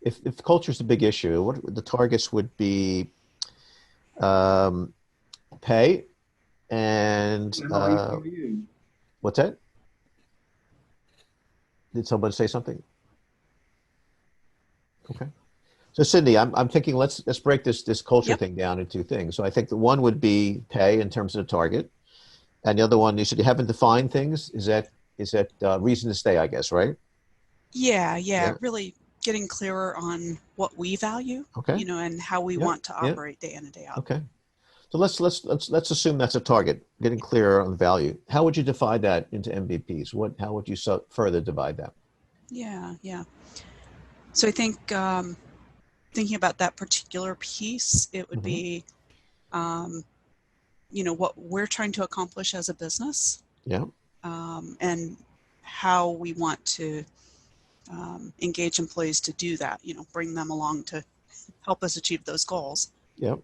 If culture is a big issue, what the targets would be pay and what's that? Did someone say something? Okay. So Cindy, I'm thinking let's break this culture thing down into 2 things. So I think the one would be pay in terms of the target, and the other one, you said you haven't defined things. Is that reason to stay? I guess, right? Yeah. Really getting clearer on what we value, you know, and how we want to operate day in and day out. Okay. So let's assume that's a target. Getting clearer on value. How would you divide that into MVPs? How would you further divide that? Yeah. So I think thinking about that particular piece, it would be, you know, what we're trying to accomplish as a business. Yeah. And how we want to engage employees to do that, you know, bring them along to help us achieve those goals. Yep.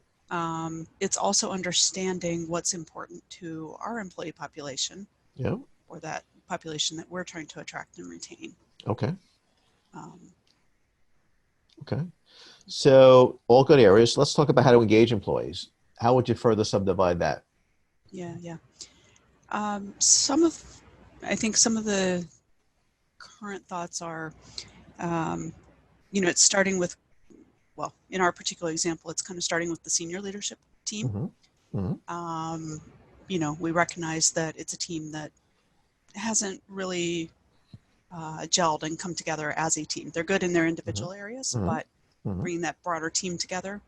It's also understanding what's important to our employee population. Yeah. Or that population that we're trying to attract and retain. Okay. Okay. So all good areas. Let's talk about how to engage employees. How would you further subdivide that? Yeah. I think some of the current thoughts are, you know, it's starting with, well, in our particular example, it's kind of starting with the senior leadership team. we recognize that it's a team that hasn't really gelled and come together as a team. They're good in their individual areas, but bringing that broader team together.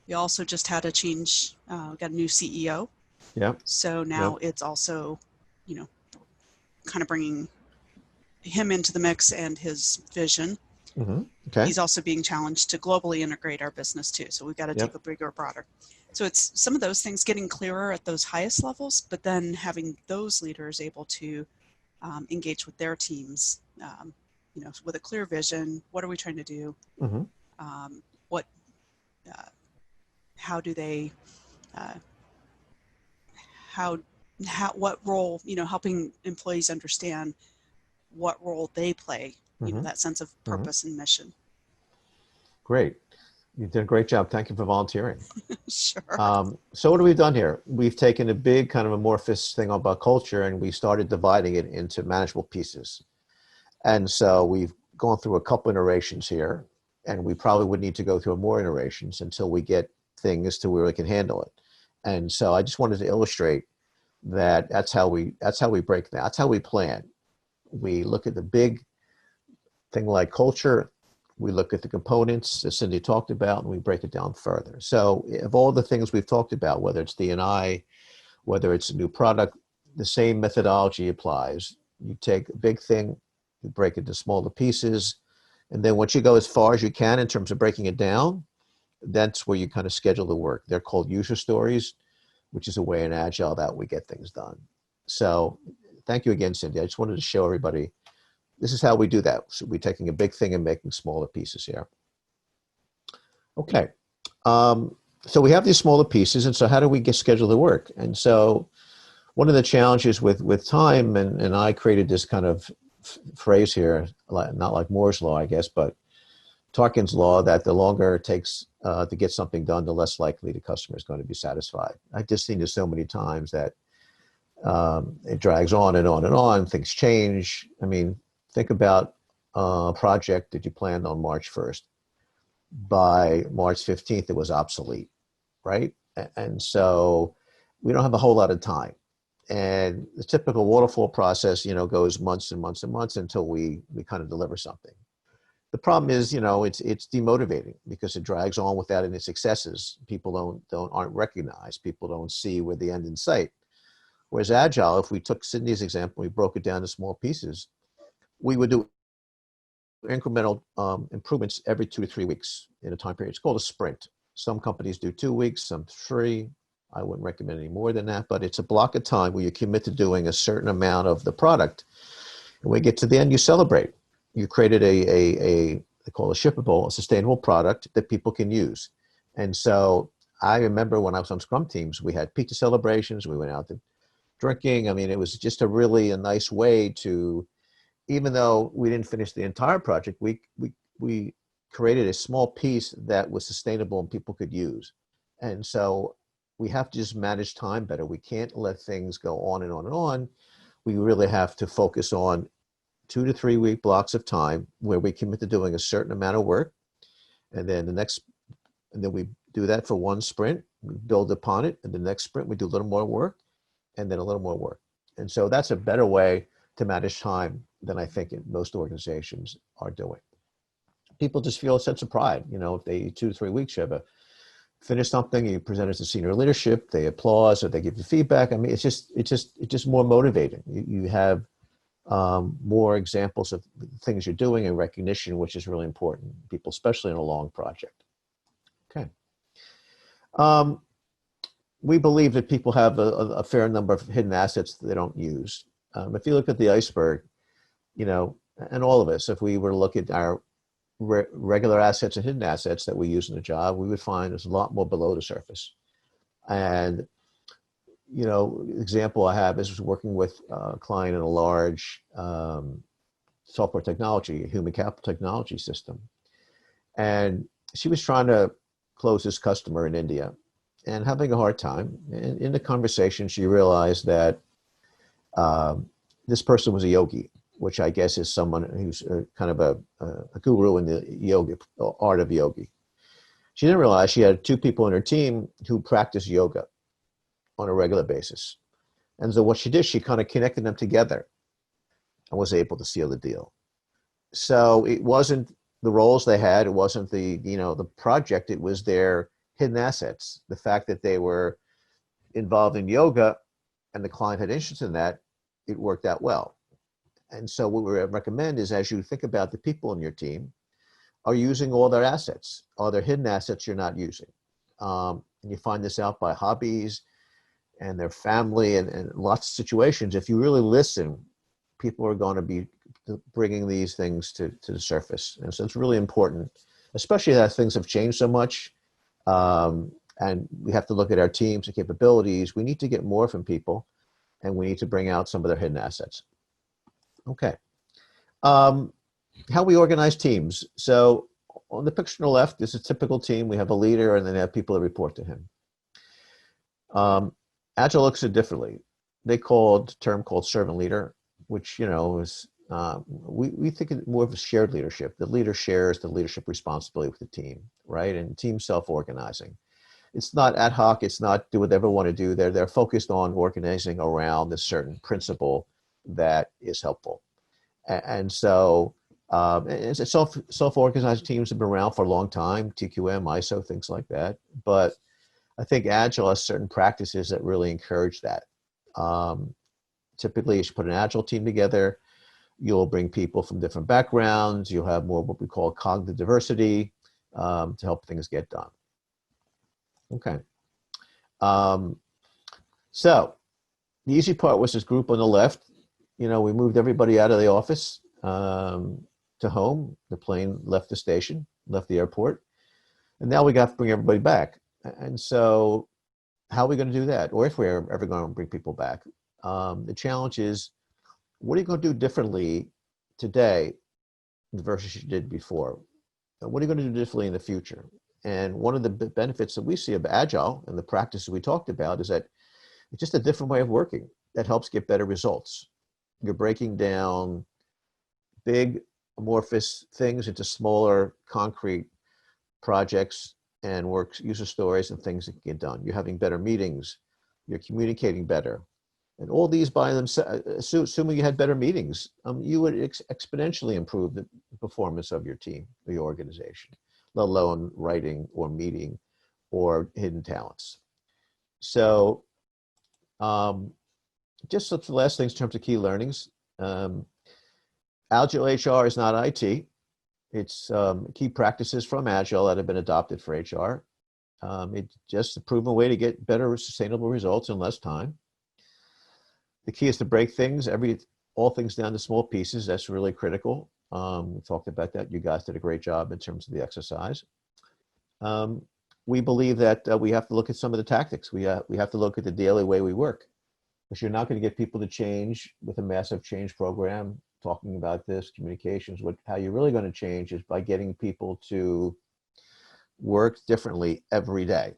We also just had a change, got a new CEO. Yeah. So now it's also, kind of bringing him into the mix and his vision. Okay. He's also being challenged to globally integrate our business too. So we've got to take a bigger, broader. So it's some of those things getting clearer at those highest levels, but then having those leaders able to engage with their teams, with a clear vision. What are we trying to do? How do they, what role, helping employees understand what role they play, that sense of purpose and mission. Great. You did a great job. Thank you for volunteering. Sure. So what have we done here? We've taken a big kind of amorphous thing about culture and we started dividing it into manageable pieces. And so we've gone through a couple iterations here, and we probably would need to go through more iterations until we get things to where we can handle it. And so I just wanted to illustrate that that's how we break that. That's how we plan. We look at the big thing like culture. We look at the components that Cindy talked about, and we break it down further. So of all the things we've talked about, whether it's D&I, whether it's a new product, the same methodology applies. You take a big thing, you break it into smaller pieces, and then once you go as far as you can in terms of breaking it down, that's where you kind of schedule the work. They're called user stories, which is a way in Agile that we get things done. So thank you again, Cindy. I just wanted to show everybody this is how we do that. So we're taking a big thing and making smaller pieces here. Okay. So we have these smaller pieces, and so how do we schedule the work? And so one of the challenges with time, and I created this kind of phrase here, not like Moore's law, I guess, but Tarken's law, that the longer it takes to get something done, the less likely the customer is going to be satisfied. I've just seen this so many times that it drags on and on and on. Things change. I mean, think about a project that you planned on March 1st. By March 15th, it was obsolete, right? And so we don't have a whole lot of time. And the typical waterfall process, goes months and months and months until we kind of deliver something. The problem is, it's demotivating because it drags on without any successes. People aren't recognized. People don't see where the end in sight. Whereas Agile, if we took Sydney's example, we broke it down to small pieces, we would do incremental improvements every 2 to 3 weeks in a time period. It's called a sprint. Some companies do 2 weeks, some 3. I wouldn't recommend any more than that, but it's a block of time where you commit to doing a certain amount of the product. And when we get to the end, you celebrate. You created they call a shippable, a sustainable product that people can use. And so I remember when I was on Scrum teams, we had pizza celebrations, we went out to drinking. I mean, it was just a nice way to, even though we didn't finish the entire project, we created a small piece that was sustainable and people could use. And so we have to just manage time better. We can't let things go on and on and on. We really have to focus on 2 to 3 week blocks of time where we commit to doing a certain amount of work. And then we do that for one sprint, we build upon it. And the next sprint, we do a little more work and then a little more work. And so that's a better way to manage time than I think most organizations are doing. People just feel a sense of pride. If they 2 to 3 weeks, you have finish something, you present it to senior leadership, they applaud or they give you feedback. I mean, it's just more motivating. You have more examples of things you're doing and recognition, which is really important to people, especially in a long project. Okay. We believe that people have a fair number of hidden assets that they don't use. If you look at the iceberg, and all of us, if we were to look at our regular assets and hidden assets that we use in the job, we would find there's a lot more below the surface. And, example I have is working with a client in a large software technology, human capital technology system. And she was trying to close this customer in India and having a hard time. And in the conversation, she realized that this person was a yogi, which I guess is someone who's kind of a guru in the yoga, art of yogi. She didn't realize she had 2 people on her team who practice yoga on a regular basis. And so what she did, she kind of connected them together and was able to seal the deal. So it wasn't the roles they had, it wasn't the, the project, it was their hidden assets. The fact that they were involved in yoga and the client had interest in that, it worked out well. And so what we recommend is, as you think about the people in your team, are using all their assets? Are there hidden assets you're not using? And you find this out by hobbies and their family and lots of situations. If you really listen, people are going to be bringing these things to the surface. And so it's really important, especially as things have changed so much. And we have to look at our teams and capabilities. We need to get more from people, and we need to bring out some of their hidden assets. Okay. How we organize teams. So on the picture on the left, this is a typical team. We have a leader, and then they have people that report to him. Agile looks at it differently. They called a term called servant leader, which, is, we think of more of a shared leadership. The leader shares the leadership responsibility with the team, right? And team self-organizing. It's not ad hoc. It's not do whatever they want to do. They're focused on organizing around a certain principle that is helpful. And so self-organized teams have been around for a long time, TQM, ISO, things like that. But I think Agile has certain practices that really encourage that. Typically, you should put an Agile team together. You'll bring people from different backgrounds. You'll have more what we call cognitive diversity to help things get done. Okay. So the easy part was this group on the left. We moved everybody out of the office to home. The plane left the station, left the airport. And now we got to bring everybody back. And so how are we going to do that? Or if we're ever going to bring people back? The challenge is, what are you going to do differently today versus you did before? And what are you going to do differently in the future? And one of the benefits that we see of Agile and the practices we talked about is that it's just a different way of working that helps get better results. You're breaking down big amorphous things into smaller concrete projects and user stories and things that can get done. You're having better meetings. You're communicating better. And all these by themselves, assuming you had better meetings, you would exponentially improve the performance of your team or your organization, let alone writing or meeting or hidden talents. So just the last things in terms of key learnings. Agile HR is not IT. It's key practices from Agile that have been adopted for HR. It's just a proven way to get better sustainable results in less time. The key is to break things, all things down to small pieces. That's really critical. We talked about that. You guys did a great job in terms of the exercise. We believe that we have to look at some of the tactics. We have to look at the daily way we work, because you're not going to get people to change with a massive change program. Talking about this, communications, how you're really going to change is by getting people to work differently every day.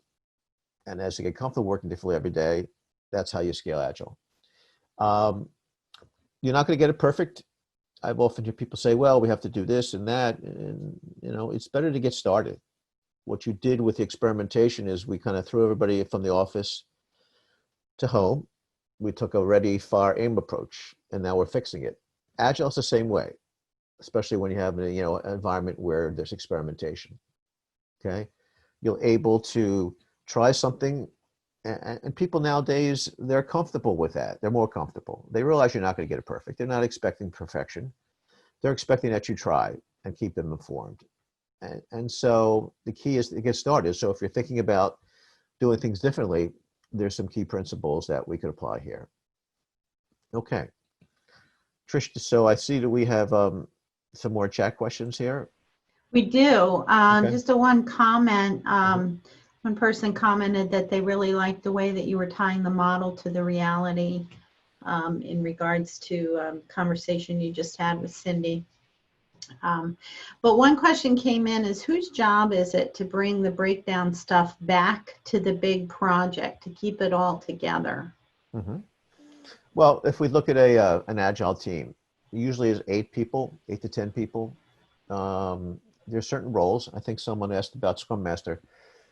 And as you get comfortable working differently every day, that's how you scale Agile. You're not going to get it perfect. I've often heard people say, well, we have to do this and that. And, it's better to get started. What you did with the experimentation is we kind of threw everybody from the office to home. We took a ready, fire, aim approach, and now we're fixing it. Agile's the same way, especially when you have an environment where there's experimentation. Okay, you're able to try something, and people nowadays, they're comfortable with that. They're more comfortable. They realize you're not going to get it perfect. They're not expecting perfection. They're expecting that you try and keep them informed. And so the key is to get started. So if you're thinking about doing things differently, there's some key principles that we could apply here. Okay. Trish, so I see that we have some more chat questions here. We do. Okay. Just one comment. One person commented that they really liked the way that you were tying the model to the reality in regards to conversation you just had with Cindy. But one question came in is, whose job is it to bring the breakdown stuff back to the big project, to keep it all together? Mm-hmm. Well, if we look at an Agile team, it usually is 8 to 10 people. There's certain roles. I think someone asked about Scrum Master.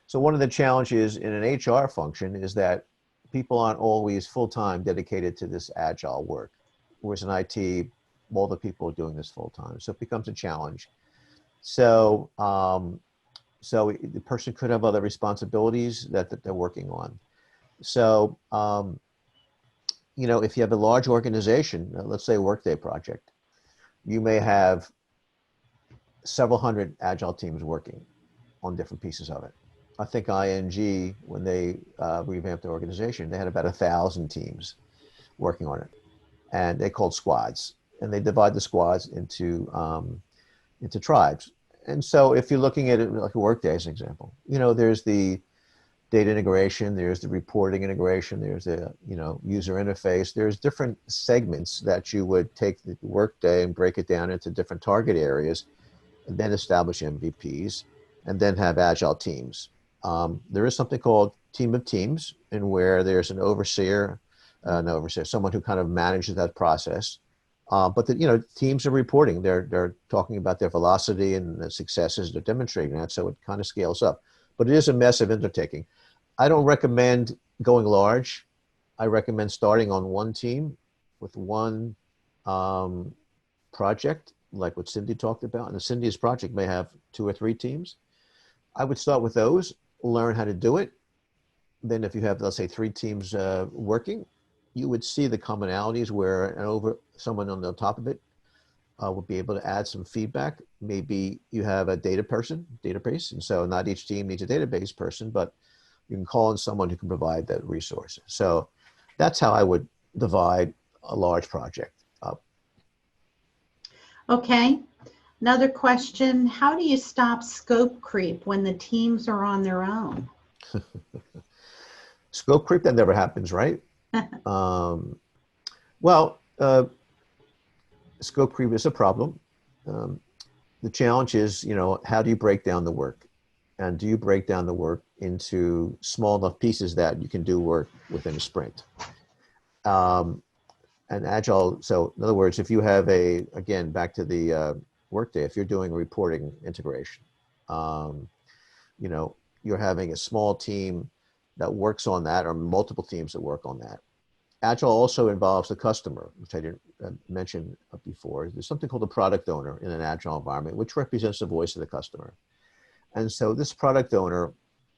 So one of the challenges in an HR function is that people aren't always full-time dedicated to this agile work. Whereas in IT, all the people are doing this full-time. So it becomes a challenge. So, so the person could have other responsibilities that they're working on. So, you know, if you have a large organization, let's say a Workday project, you may have several hundred agile teams working on different pieces of it. I think ING, when they revamped their organization, they had about 1,000 teams working on it, and they called squads, and they divide the squads into tribes. And so if you're looking at it like a Workday as an example, you know, there's the data integration, there's the reporting integration, there's the, you know, user interface, there's different segments that you would take the Workday and break it down into different target areas, and then establish MVPs, and then have agile teams. There is something called team of teams, and where there's an overseer, someone who kind of manages that process. But you know, teams are reporting. They're talking about their velocity and the successes. They're demonstrating that, so it kind of scales up. But it is a massive undertaking. I don't recommend going large. I recommend starting on one team with one project, like what Cindy talked about. And Cindy's project may have 2 or 3 teams. I would start with those, learn how to do it. Then if you have, let's say, 3 teams working, you would see the commonalities where someone on the top of it would be able to add some feedback. Maybe you have a database, and so not each team needs a database person, but you can call in someone who can provide that resource. So that's how I would divide a large project up. Okay. Another question, how do you stop scope creep when the teams are on their own? Scope creep, that never happens, right? Scope creep is a problem. The challenge is, you know, how do you break down the work? And do you break down the work into small enough pieces that you can do work within a sprint? And Agile, so in other words, if you have again, back to the Workday, if you're doing reporting integration, you know, you're having a small team that works on that, or multiple teams that work on that. Agile also involves the customer, which I didn't mention before. There's something called a product owner in an Agile environment, which represents the voice of the customer. And so this product owner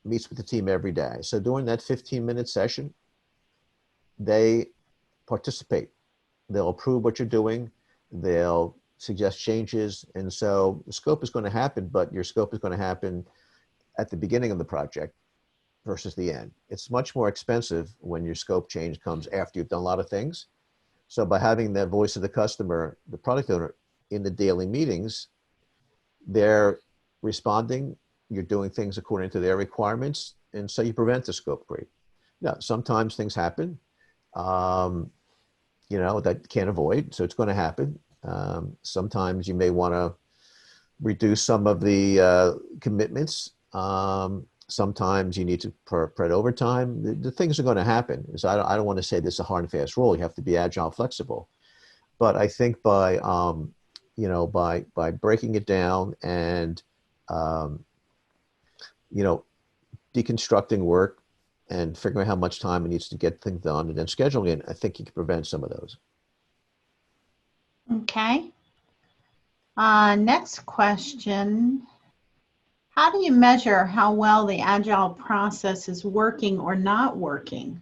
meets with the team every day. So during that 15-minute session, they participate. They'll approve what you're doing. They'll suggest changes. And so the scope is going to happen, but your scope is going to happen at the beginning of the project versus the end. It's much more expensive when your scope change comes after you've done a lot of things. So by having the voice of the customer, the product owner, in the daily meetings, they're responding, you're doing things according to their requirements, and so you prevent the scope creep. Now, sometimes things happen, you know, that you can't avoid, so it's going to happen. Sometimes you may want to reduce some of the commitments. Sometimes you need to spread overtime. The things are going to happen. So I don't want to say this is a hard and fast rule. You have to be agile, flexible. But I think by you know, by breaking it down and you know, deconstructing work and figuring out how much time it needs to get things done, and then scheduling it, I think you can prevent some of those. Okay. Next question. How do you measure how well the Agile process is working or not working?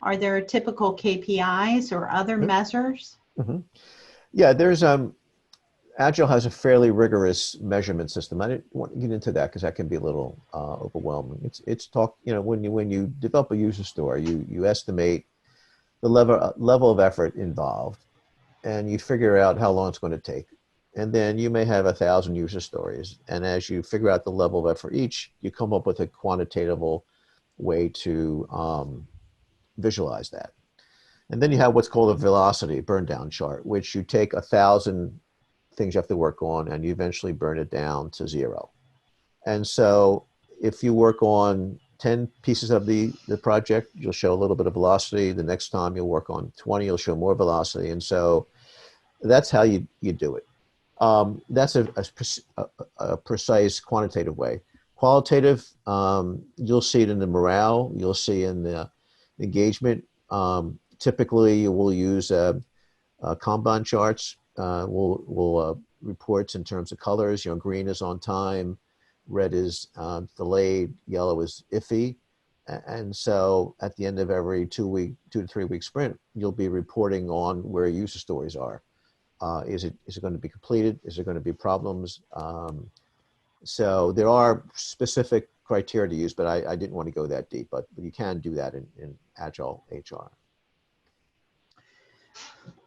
Are there typical KPIs or other measures? Mm-hmm. Yeah, there's Agile has a fairly rigorous measurement system. I didn't want to get into that because that can be a little overwhelming. It's you know, when you develop a user story, you estimate the level of effort involved, and you figure out how long it's going to take. And then you may have 1,000 user stories. And as you figure out the level of effort each, you come up with a quantitative way to visualize that. And then you have what's called a velocity burn down chart, which you take 1,000 things you have to work on and you eventually burn it down to 0. And so if you work on 10 pieces of the project, you'll show a little bit of velocity. The next time you'll work on 20, you'll show more velocity. And so that's how you do it. That's a precise quantitative way. Qualitative, you'll see it in the morale. You'll see in the engagement. Typically, we'll use Kanban charts. We'll reports in terms of colors. Green is on time, red is delayed, yellow is iffy. And so at the end of every 2 to 3 week sprint, you'll be reporting on where user stories are. Is it going to be completed? Is there going to be problems? So there are specific criteria to use, but I didn't want to go that deep, but you can do that in Agile HR.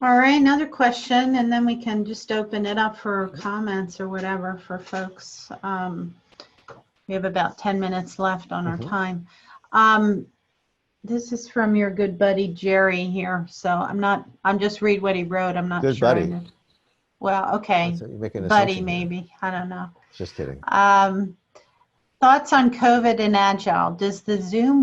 All right, another question, and then we can just open it up for comments or whatever for folks. We have about 10 minutes left on our time. This is from your good buddy Jerry here, so I'm just read what he wrote. I'm not good sure. Buddy. Well, okay, buddy maybe. I don't know. Just kidding. Thoughts on COVID and Agile? Does the Zoom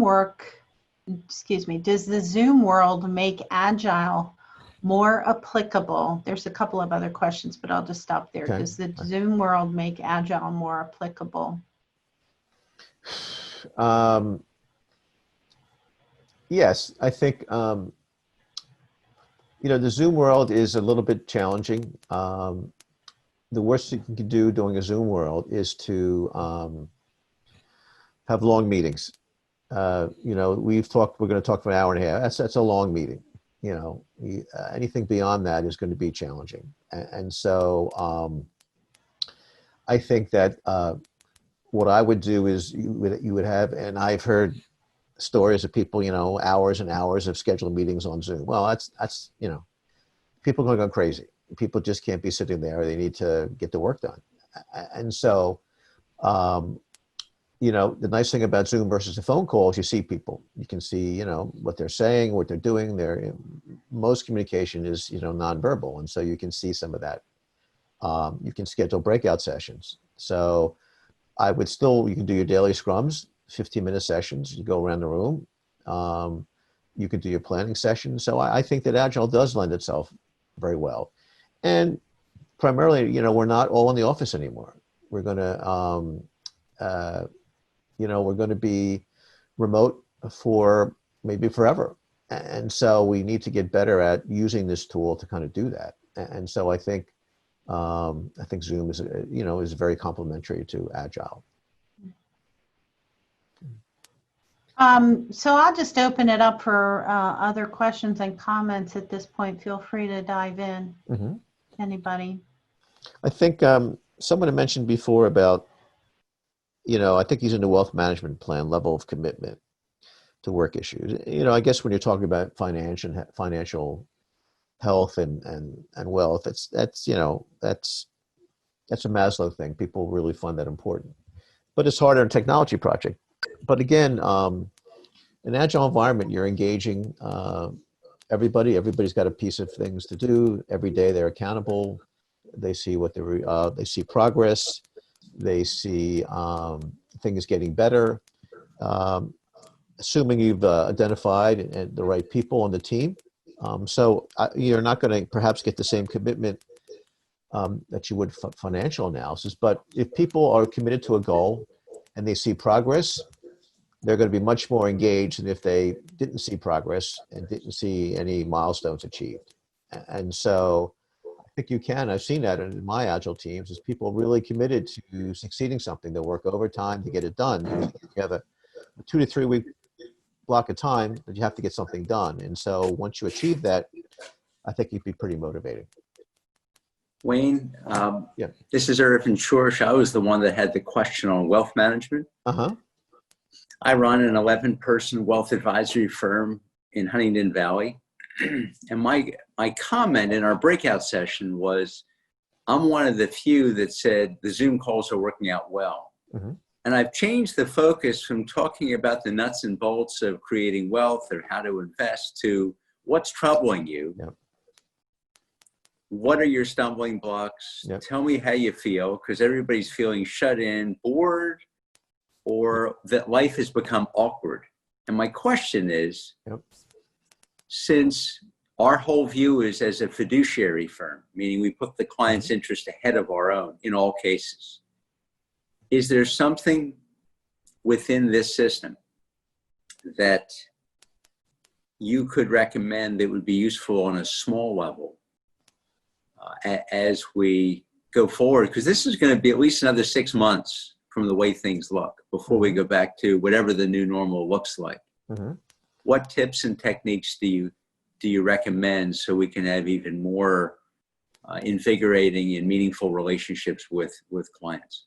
world make Agile more applicable? There's a couple of other questions, but I'll just stop there. Okay. Does the Zoom world make Agile more applicable? Yes, I think, the Zoom world is a little bit challenging. The worst you can do doing a Zoom world is to have long meetings. We're going to talk for an hour and a half. That's a long meeting. Anything beyond that is going to be challenging. And so I think that what I would do is you would have, and I've heard stories of people, hours and hours of scheduled meetings on Zoom. Well, that's people are going to go crazy. People just can't be sitting there. They need to get the work done. And so, the nice thing about Zoom versus a phone call is you see people. You can see, what they're saying, what they're doing. Most communication is, nonverbal. And so you can see some of that. You can schedule breakout sessions. So you can do your daily scrums, 15-minute sessions. You go around the room. You can do your planning sessions. So I think that Agile does lend itself very well. And primarily, we're not all in the office anymore. We're going to, we're going to be remote for maybe forever. And so we need to get better at using this tool to kind of do that. And so I think Zoom is very complementary to Agile. So I'll just open it up for other questions and comments at this point. Feel free to dive in. Anybody? I think someone had mentioned before about, I think using the wealth management plan level of commitment to work issues. I guess when you're talking about financial health and wealth, that's a Maslow thing. People really find that important, but it's harder in a technology project. But again, in Agile environment, you're engaging everybody. Everybody's got a piece of things to do. Every day they're accountable. They see they see progress. They see things getting better. Assuming you've identified the right people on the team. So you're not going to perhaps get the same commitment that you would for financial analysis. But if people are committed to a goal and they see progress, they're going to be much more engaged than if they didn't see progress and didn't see any milestones achieved. And so I think I've seen that in my Agile teams, is people really committed to succeeding something. They'll work overtime to get it done. You have a 2 to 3 week block of time that you have to get something done. And so once you achieve that, I think you'd be pretty motivated. Wayne, This is Irvin Schorsch. I was the one that had the question on wealth management. I run an 11-person wealth advisory firm in Huntington Valley. And my comment in our breakout session was, I'm one of the few that said the Zoom calls are working out well. And I've changed the focus from talking about the nuts and bolts of creating wealth or how to invest to what's troubling you. What are your stumbling blocks? Tell me how you feel, because everybody's feeling shut in, bored, or that life has become awkward. And my question is, since our whole view is as a fiduciary firm, meaning we put the client's interest ahead of our own in all cases, is there something within this system that you could recommend that would be useful on a small level as we go forward? Because this is going to be at least another 6 months from the way things look before we go back to whatever the new normal looks like. What tips and techniques do you recommend so we can have even more invigorating and meaningful relationships with clients?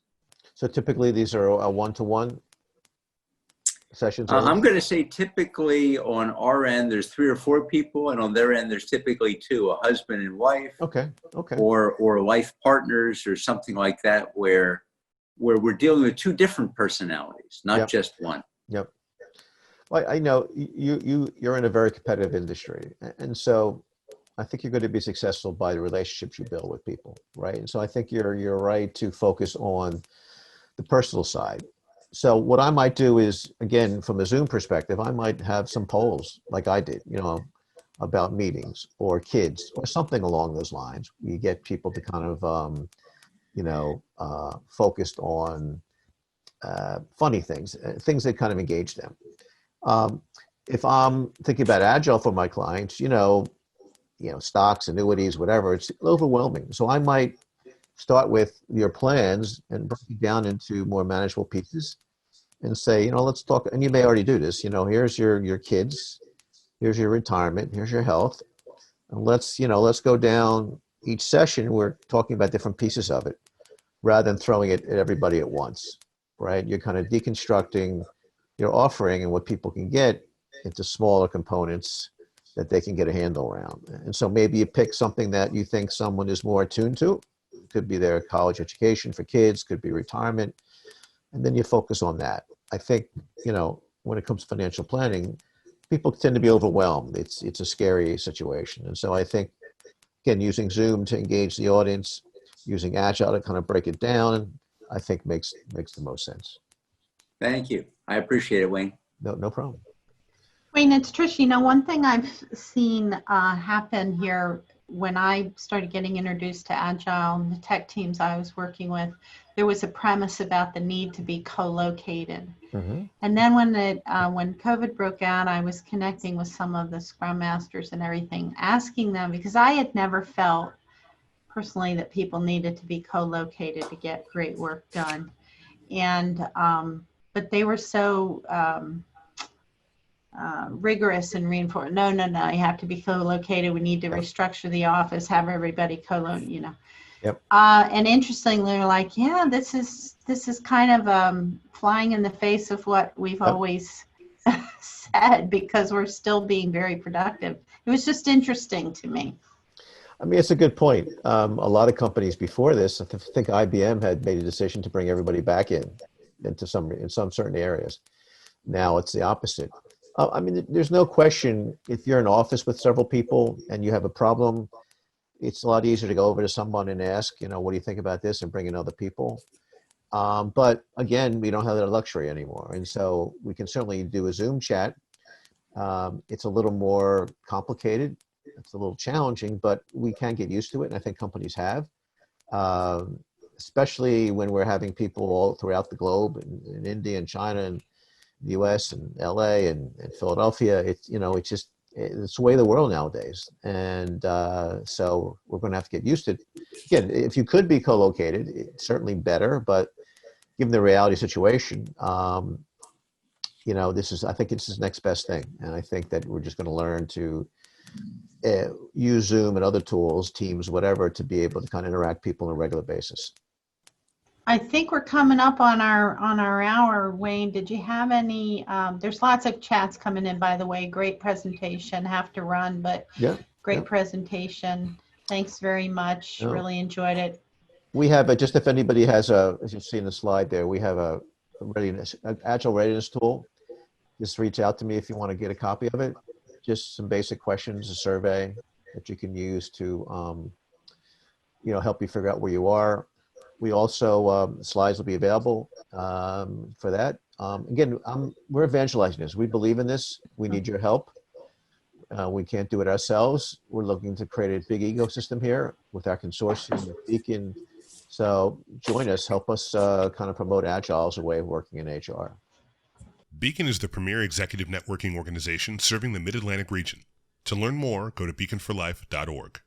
So typically these are a one-to-one sessions? I'm going to say typically on our end, there's 3 or 4 people, and on their end, there's typically 2, a husband and wife. Okay. Or life partners or something like that, where we're dealing with 2 different personalities, not just one. Yep. Well, I know you're in a very competitive industry, and so I think you're going to be successful by the relationships you build with people, right? And so I think you're right to focus on the personal side. So what I might do is, again, from a Zoom perspective, I might have some polls like I did, about meetings or kids or something along those lines. You get people to kind of, focused on funny things, things that kind of engage them. If I'm thinking about Agile for my clients, stocks, annuities, whatever, it's overwhelming. So I might start with your plans and break it down into more manageable pieces and say, let's talk, and you may already do this, here's your kids, here's your retirement, here's your health. And let's go down each session. We're talking about different pieces of it rather than throwing it at everybody at once, right? You're kind of deconstructing your offering and what people can get into smaller components that they can get a handle around. And so maybe you pick something that you think someone is more attuned to. It could be their college education for kids, could be retirement, and then you focus on that. I think, when it comes to financial planning, people tend to be overwhelmed. It's a scary situation. And so I think, again, using Zoom to engage the audience, using Agile to kind of break it down, I think makes the most sense. Thank you. I appreciate it, Wayne. No problem. Wayne, it's Trish. One thing I've seen happen here when I started getting introduced to Agile and the tech teams I was working with, there was a premise about the need to be co-located. And then when COVID broke out, I was connecting with some of the Scrum Masters and everything, asking them, because I had never felt personally that people needed to be co-located to get great work done. And but they were so rigorous and reinforced. No, you have to be co-located. We need to restructure the office, have everybody co-located, Yep. And interestingly, they're like, yeah, this is kind of flying in the face of what we've always said, because we're still being very productive. It was just interesting to me. I mean, it's a good point. A lot of companies before this, I think IBM had made a decision to bring everybody back in some certain areas. Now it's the opposite. I mean, there's no question, if you're in an office with several people and you have a problem, it's a lot easier to go over to someone and ask, what do you think about this, and bring in other people. But again, we don't have that luxury anymore. And so we can certainly do a Zoom chat. It's a little more complicated. It's a little challenging, but we can get used to it. And I think companies have, especially when we're having people all throughout the globe, in India and China and the US and LA and Philadelphia. It's the way of the world nowadays. And so we're going to have to get used to it. Again, if you could be co-located, it's certainly better, but given the reality situation, I think this is the next best thing. And I think that we're just going to learn to use Zoom and other tools, Teams, whatever, to be able to kind of interact people on a regular basis. I think we're coming up on our hour. Wayne, did you have any, there's lots of chats coming in, by the way. Great presentation. Have to run, but great presentation. Thanks very much. Really enjoyed it. We have just if anybody has as you see in the slide there, we have an Agile readiness tool. Just reach out to me if you want to get a copy of it. Just some basic questions, a survey that you can use to, help you figure out where you are. We also, slides will be available for that. Again, we're evangelizing this. We believe in this. We need your help. We can't do it ourselves. We're looking to create a big ecosystem here with our consortium, with Beacon. So join us, help us kind of promote Agile as a way of working in HR. Beacon is the premier executive networking organization serving the Mid-Atlantic region. To learn more, go to beaconforlife.org.